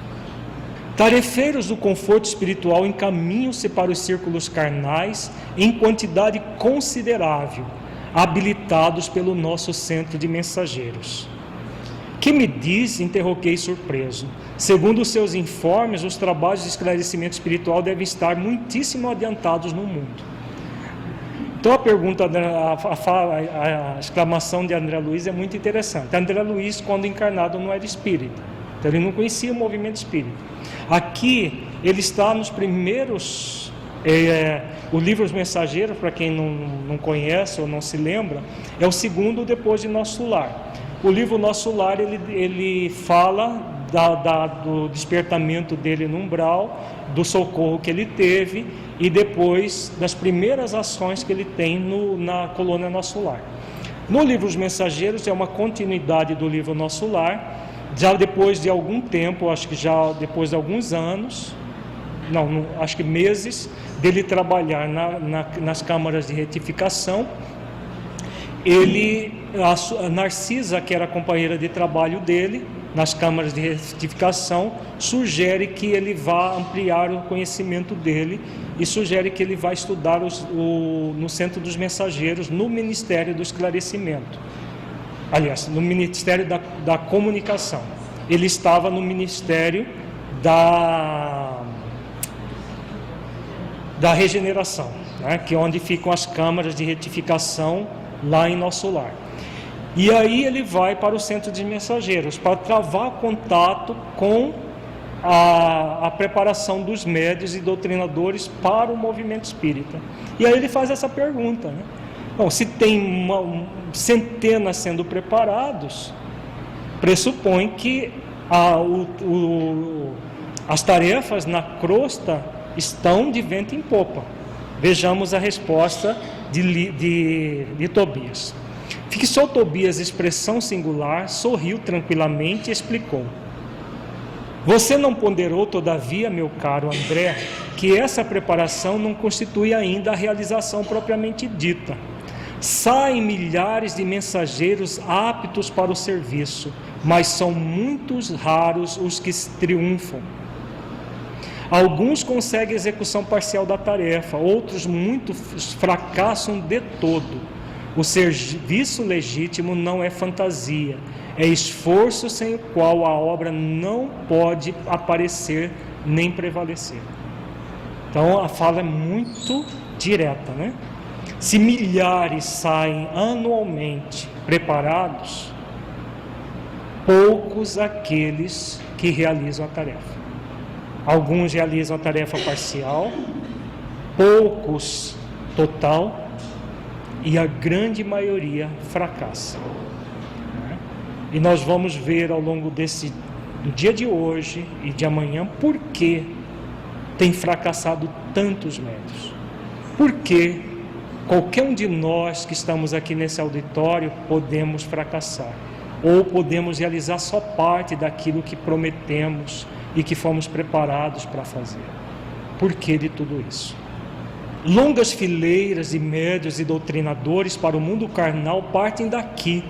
S2: Tarefeiros do conforto espiritual encaminham-se para os círculos carnais em quantidade considerável, habilitados pelo nosso centro de mensageiros. Que me diz? Interroguei surpreso. Segundo os seus informes, os trabalhos de esclarecimento espiritual devem estar muitíssimo adiantados no mundo. Então a pergunta, a exclamação de André Luiz é muito interessante. André Luiz, quando encarnado, não era espírita, então ele não conhecia o movimento espírita. Aqui ele está nos primeiros, o livro Os Mensageiros, para quem não conhece ou não se lembra, é o segundo depois de Nosso Lar. O livro Nosso Lar, ele fala do despertamento dele no umbral, do socorro que ele teve e depois das primeiras ações que ele tem na colônia Nosso Lar. No livro Os Mensageiros é uma continuidade do livro Nosso Lar, já depois de algum tempo, acho que já depois de alguns anos, acho que meses, dele trabalhar nas câmaras de retificação. A Narcisa, que era a companheira de trabalho dele, nas câmaras de retificação, sugere que ele vá ampliar o conhecimento dele e sugere que ele vá estudar no Centro dos Mensageiros, no Ministério do Esclarecimento. Aliás, no Ministério da Comunicação. Ele estava no Ministério da Regeneração, né, que é onde ficam as câmaras de retificação lá em Nosso Lar. E aí ele vai para o centro de mensageiros para travar contato com a preparação dos médios e doutrinadores para o movimento espírita. E aí ele faz essa pergunta, né? Bom, se tem centenas sendo preparados, pressupõe que as tarefas na crosta estão de vento em popa. Vejamos a resposta de Tobias. Fixou Tobias expressão singular, sorriu tranquilamente e explicou: você não ponderou, todavia, meu caro André, que essa preparação não constitui ainda a realização propriamente dita. Saem milhares de mensageiros aptos para o serviço, mas são muitos raros os que triunfam. Alguns conseguem execução parcial da tarefa, outros muitos fracassam de todo. O serviço legítimo não é fantasia, é esforço sem o qual a obra não pode aparecer nem prevalecer. Então a fala é muito direta, né? Se milhares saem anualmente preparados, poucos aqueles que realizam a tarefa. Alguns realizam a tarefa parcial, poucos total, e a grande maioria fracassa. E nós vamos ver ao longo do dia de hoje e de amanhã por que tem fracassado tantos médios. Por que qualquer um de nós que estamos aqui nesse auditório podemos fracassar, ou podemos realizar só parte daquilo que prometemos e que fomos preparados para fazer. Por que de tudo isso? Longas fileiras de médios e doutrinadores para o mundo carnal partem daqui,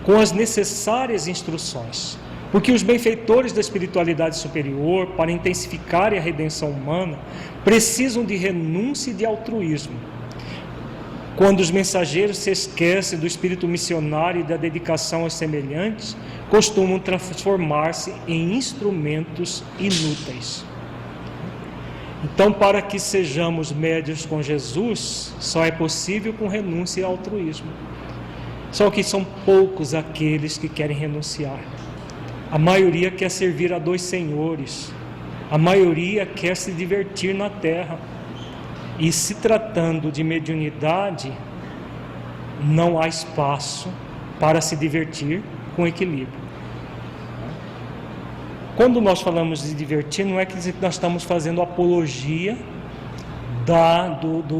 S2: com as necessárias instruções, porque os benfeitores da espiritualidade superior, para intensificarem a redenção humana, precisam de renúncia e de altruísmo. Quando os mensageiros se esquecem do espírito missionário e da dedicação aos semelhantes, costumam transformar-se em instrumentos inúteis. Então, para que sejamos médios com Jesus, só é possível com renúncia e altruísmo. Só que são poucos aqueles que querem renunciar. A maioria quer servir a dois senhores. A maioria quer se divertir na terra. E se tratando de mediunidade, não há espaço para se divertir com equilíbrio. Quando nós falamos de divertir, não é que nós estamos fazendo apologia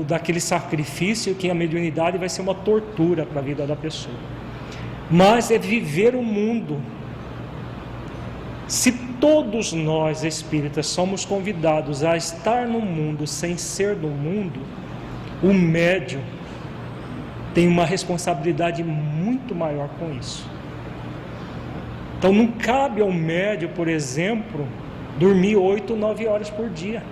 S2: daquele sacrifício que a mediunidade vai ser uma tortura para a vida da pessoa. Mas é viver o mundo. Se todos nós espíritas somos convidados a estar no mundo sem ser do mundo, o médium tem uma responsabilidade muito maior com isso. Então não cabe ao médium, por exemplo, dormir 8 ou 9 horas por dia.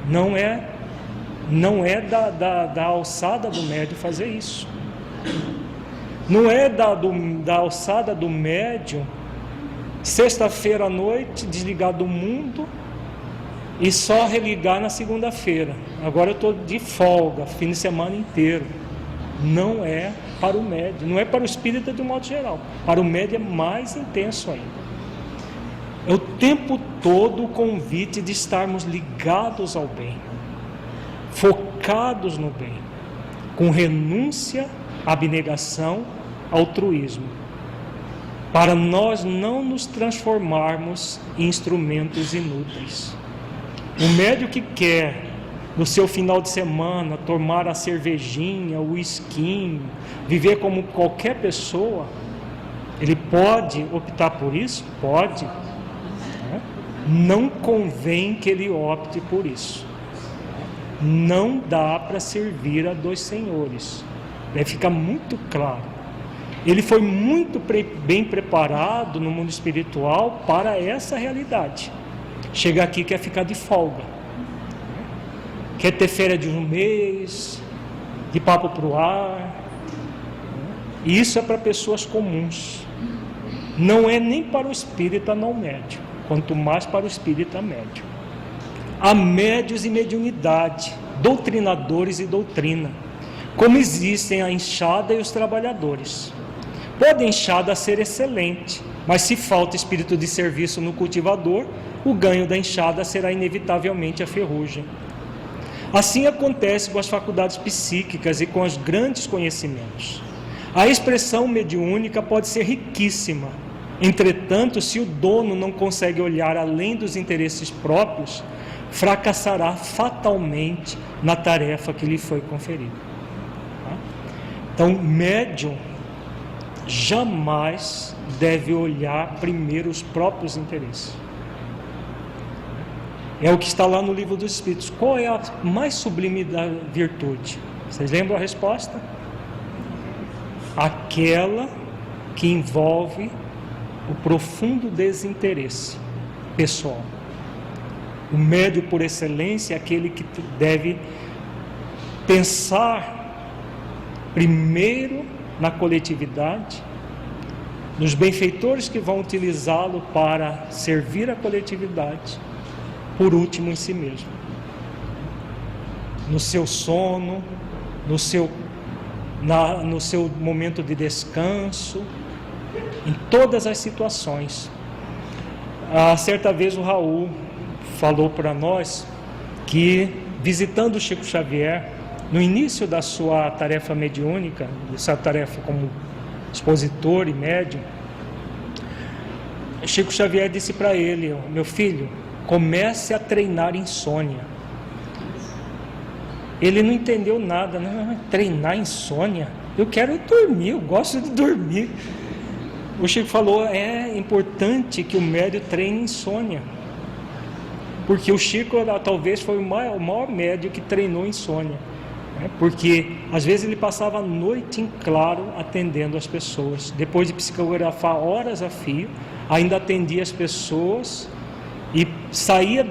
S2: Não é da alçada do médium fazer isso. Não é da alçada do médium, sexta-feira à noite, desligar do mundo e só religar na segunda-feira. Agora eu estou de folga, fim de semana inteiro. Não é para o médium, não é para o espírita de um modo geral. Para o médium é mais intenso ainda. É o tempo todo o convite de estarmos ligados ao bem, focados no bem, com renúncia, abnegação, altruísmo, para nós não nos transformarmos em instrumentos inúteis. O médium que quer, no seu final de semana, tomar a cervejinha, o whisky, viver como qualquer pessoa, ele pode optar por isso? Pode. Não convém que ele opte por isso. Não dá para servir a dois senhores. Deve ficar muito claro. Ele foi muito bem preparado no mundo espiritual para essa realidade. Chega aqui e quer ficar de folga. Quer ter férias de um mês, de papo para o ar. E isso é para pessoas comuns. Não é nem para o espírita não médio, quanto mais para o espírita médio. Há médios e mediunidade, doutrinadores e doutrina, como existem a enxada e os trabalhadores. Pode a enxada ser excelente, mas se falta espírito de serviço no cultivador, o ganho da enxada será inevitavelmente a ferrugem. Assim acontece com as faculdades psíquicas e com os grandes conhecimentos. A expressão mediúnica pode ser riquíssima. Entretanto, se o dono não consegue olhar além dos interesses próprios, fracassará fatalmente na tarefa que lhe foi conferida. Então, médium jamais deve olhar primeiro os próprios interesses. É o que está lá no Livro dos Espíritos. Qual é a mais sublime da virtude? Vocês lembram a resposta? Aquela que envolve o profundo desinteresse pessoal. O médium por excelência é aquele que deve pensar primeiro na coletividade, nos benfeitores que vão utilizá-lo para servir a coletividade, por último em si mesmo. No seu sono, no seu momento de descanso, em todas as situações. Certa vez o Raul falou para nós que, visitando o Chico Xavier, no início da sua tarefa mediúnica, dessa tarefa como expositor e médium, Chico Xavier disse para ele: meu filho, comece a treinar insônia. Ele não entendeu nada. Não, treinar insônia? Eu quero dormir, eu gosto de dormir. O Chico falou: é importante que o médium treine insônia, porque o Chico talvez foi o maior médium que treinou insônia, porque às vezes ele passava a noite em claro atendendo as pessoas, depois de psicografar horas a fio, ainda atendia as pessoas e saía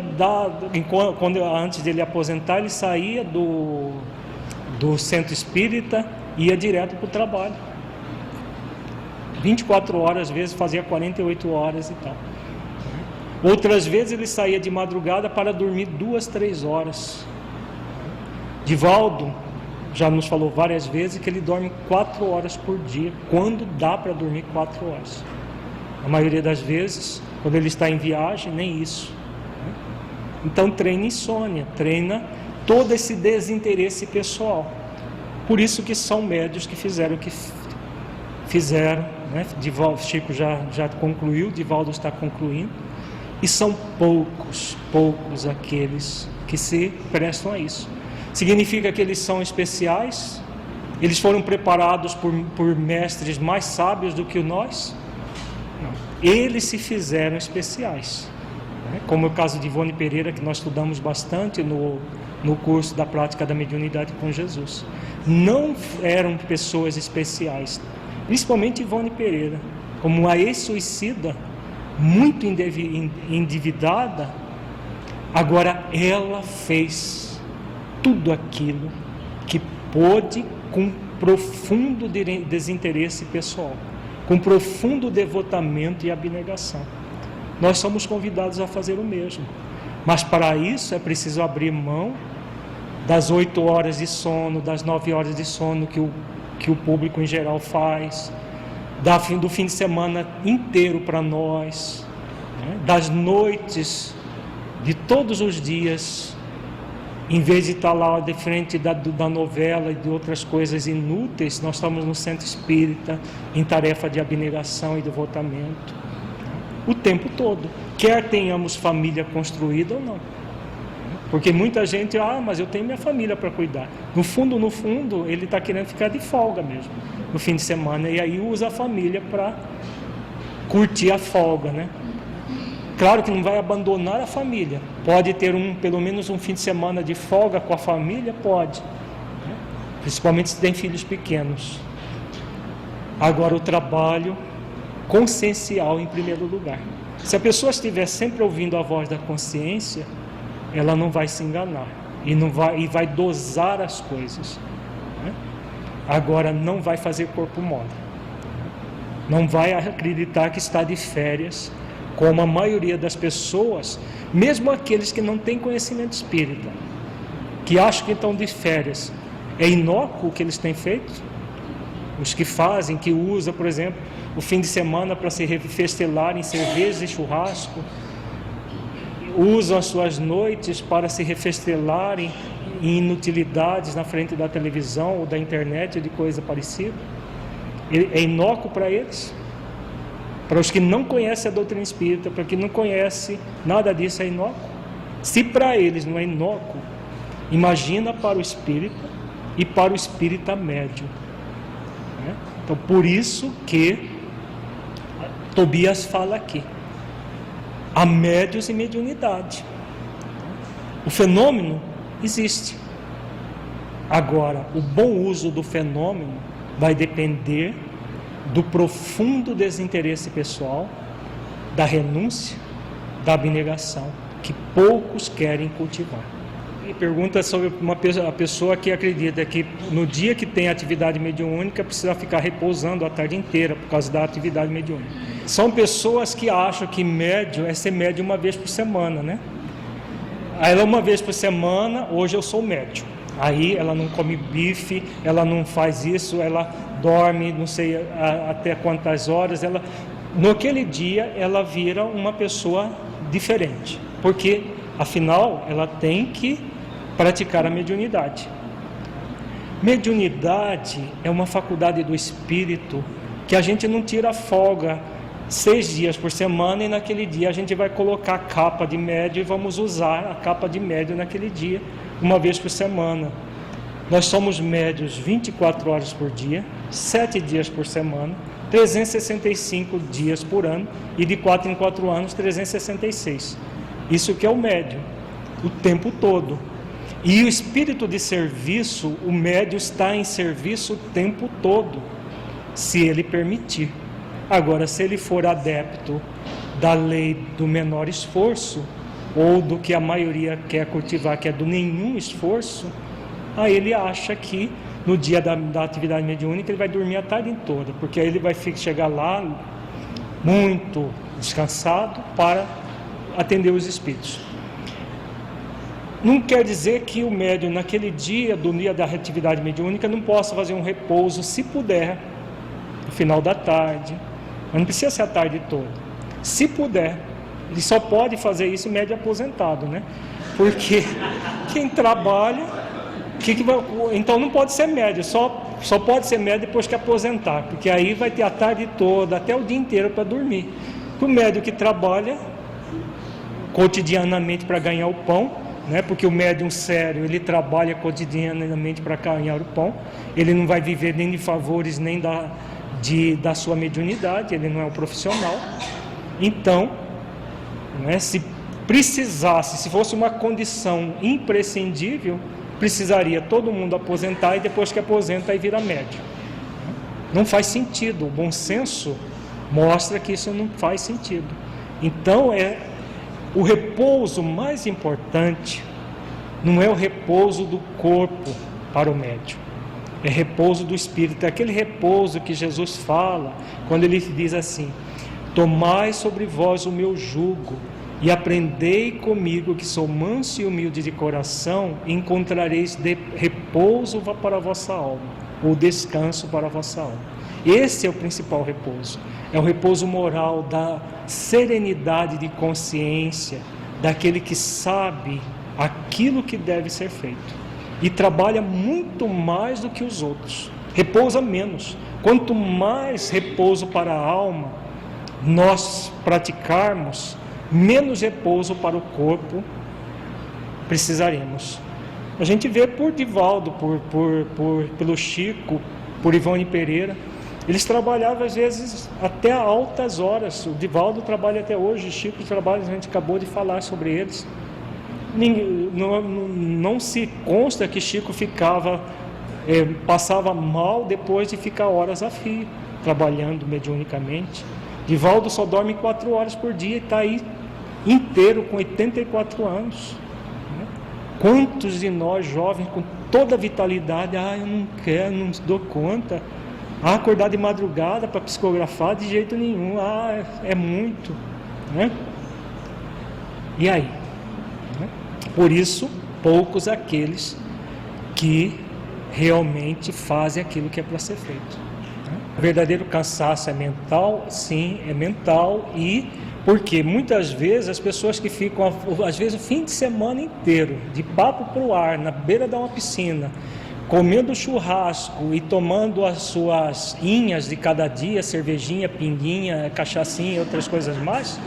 S2: antes dele aposentar, ele saía do centro espírita e ia direto para o trabalho. 24 horas, às vezes fazia 48 horas e tal. Outras vezes ele saía de madrugada para dormir 2, 3 horas. Divaldo já nos falou várias vezes que ele dorme 4 horas por dia, quando dá para dormir 4 horas. A maioria das vezes, quando ele está em viagem, nem isso. Então treina insônia, treina todo esse desinteresse pessoal. Por isso que são médios que fizeram o que fizeram, Divaldo, Chico já concluiu, Divaldo está concluindo, e são poucos aqueles que se prestam a isso. Significa que eles são especiais? Eles foram preparados por mestres mais sábios do que nós? Não. Eles se fizeram especiais, como é o caso de Ivone Pereira, que nós estudamos bastante no curso da prática da mediunidade com Jesus. Não eram pessoas especiais, principalmente Ivone Pereira, como uma ex-suicida, muito endividada. Agora ela fez tudo aquilo que pôde, com profundo desinteresse pessoal, com profundo devotamento e abnegação. Nós somos convidados a fazer o mesmo, mas para isso é preciso abrir mão das 8 horas de sono, das 9 horas de sono que o público em geral faz, do fim de semana inteiro para nós, das noites de todos os dias, em vez de estar lá de frente da novela e de outras coisas inúteis, nós estamos no centro espírita, em tarefa de abnegação e devotamento, o tempo todo, quer tenhamos família construída ou não. Porque muita gente, mas eu tenho minha família para cuidar. No fundo, ele está querendo ficar de folga mesmo, no fim de semana, e aí usa a família para curtir a folga, Claro que não vai abandonar a família. Pode ter pelo menos um fim de semana de folga com a família, pode. Principalmente se tem filhos pequenos. Agora o trabalho consciencial em primeiro lugar. Se a pessoa estiver sempre ouvindo a voz da consciência, ela não vai se enganar e vai dosar as coisas. Agora não vai fazer corpo mole. Não vai acreditar que está de férias, como a maioria das pessoas, mesmo aqueles que não têm conhecimento espírita, que acham que estão de férias. É inócuo o que eles têm feito? Os que fazem, que usam, por exemplo, o fim de semana para se refestelar em cerveja e churrasco, usam as suas noites para se refestelarem em inutilidades na frente da televisão ou da internet ou de coisa parecida. É inócuo para eles. Para os que não conhecem a doutrina espírita, para quem não conhece nada disso, é inócuo. Se para eles não é inócuo, imagina para o espírita e para o espírita médio. Então, por isso que Tobias fala aqui: há médios e mediunidade. O fenômeno existe. Agora, o bom uso do fenômeno vai depender do profundo desinteresse pessoal, da renúncia, da abnegação, que poucos querem cultivar. E pergunta sobre a pessoa que acredita que no dia que tem atividade mediúnica precisa ficar repousando a tarde inteira por causa da atividade mediúnica. São pessoas que acham que médium é ser médium uma vez por semana, né? Aí ela uma vez por semana, hoje eu sou médium. Aí ela não come bife, ela não faz isso, ela dorme não sei até quantas horas, naquele dia ela vira uma pessoa diferente, porque afinal ela tem que praticar a mediunidade. Mediunidade é uma faculdade do espírito que a gente não tira folga 6 dias por semana e naquele dia a gente vai colocar a capa de médium e vamos usar a capa de médium naquele dia, uma vez por semana. Nós somos médios 24 horas por dia, 7 dias por semana, 365 dias por ano e de 4 em 4 anos 366. Isso que é o médium, o tempo todo. E o espírito de serviço, o médium está em serviço o tempo todo, se ele permitir. Agora, se ele for adepto da lei do menor esforço, ou do que a maioria quer cultivar, que é do nenhum esforço, aí ele acha que no dia da atividade mediúnica ele vai dormir a tarde toda, porque aí ele vai chegar lá muito descansado para atender os espíritos. Não quer dizer que o médium naquele dia, do dia da atividade mediúnica, não possa fazer um repouso, se puder, no final da tarde, mas não precisa ser a tarde toda. Se puder, ele só pode fazer isso médio aposentado, né? Porque quem trabalha, então não pode ser médio, só pode ser médio depois que aposentar, porque aí vai ter a tarde toda, até o dia inteiro para dormir. O médio que trabalha cotidianamente para ganhar o pão, né? Porque o médium sério, ele trabalha cotidianamente para ganhar o pão, ele não vai viver nem de favores, nem da sua mediunidade, ele não é um profissional. Então, né, se precisasse, se fosse uma condição imprescindível, precisaria todo mundo aposentar e depois que aposenta aí vira médium. Não faz sentido, o bom senso mostra que isso não faz sentido. Então o repouso mais importante não é o repouso do corpo para o médium, é repouso do espírito, é aquele repouso que Jesus fala quando ele diz assim: tomai sobre vós o meu jugo e aprendei comigo, que sou manso e humilde de coração, e encontrareis repouso para a vossa alma, ou descanso para a vossa alma. Esse é o principal repouso, é o repouso moral, da serenidade de consciência, daquele que sabe aquilo que deve ser feito e trabalha muito mais do que os outros, repousa menos. Quanto mais repouso para a alma nós praticarmos, menos repouso para o corpo precisaremos. A gente vê por Divaldo, pelo Chico, por Ivone Pereira, eles trabalhavam às vezes até altas horas. O Divaldo trabalha até hoje, o Chico trabalha, a gente acabou de falar sobre eles. Não se consta que Chico passava mal depois de ficar horas a fio, trabalhando mediunicamente. Divaldo só dorme 4 horas por dia e está aí inteiro com 84 anos. Quantos de nós jovens com toda a vitalidade, eu não quero, não dou conta, acordar de madrugada para psicografar de jeito nenhum, é muito, né? E aí? Por isso, poucos aqueles que realmente fazem aquilo que é para ser feito. O verdadeiro cansaço é mental? Sim, é mental. E porque muitas vezes as pessoas que ficam, às vezes, o fim de semana inteiro, de papo pro ar, na beira de uma piscina, comendo churrasco e tomando as suas inhas de cada dia, cervejinha, pinguinha, cachaçinha e outras coisas mais,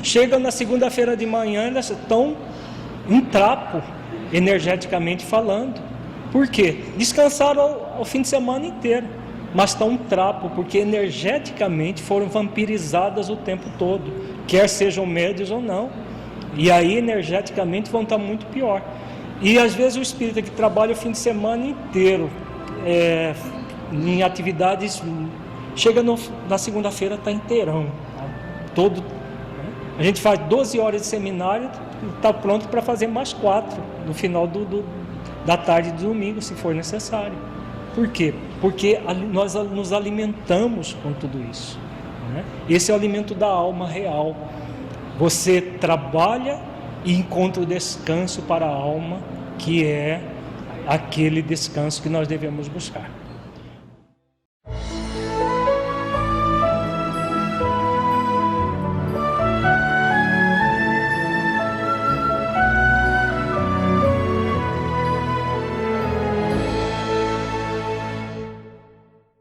S2: chegam na segunda-feira de manhã, elas estão em trapo, energeticamente falando. Por quê? Descansaram o fim de semana inteiro, mas estão um trapo, porque energeticamente foram vampirizadas o tempo todo, quer sejam médios ou não. E aí, energeticamente, vão estar muito pior. E às vezes o espírita que trabalha o fim de semana inteiro em atividades, chega na segunda-feira, está inteirão. Todo, a gente faz 12 horas de seminário, está pronto para fazer mais 4 no final da tarde de domingo, se for necessário. Por quê? Porque nós nos alimentamos com tudo isso, né? Esse é o alimento da alma real. Você trabalha e encontra o descanso para a alma, que é aquele descanso que nós devemos buscar.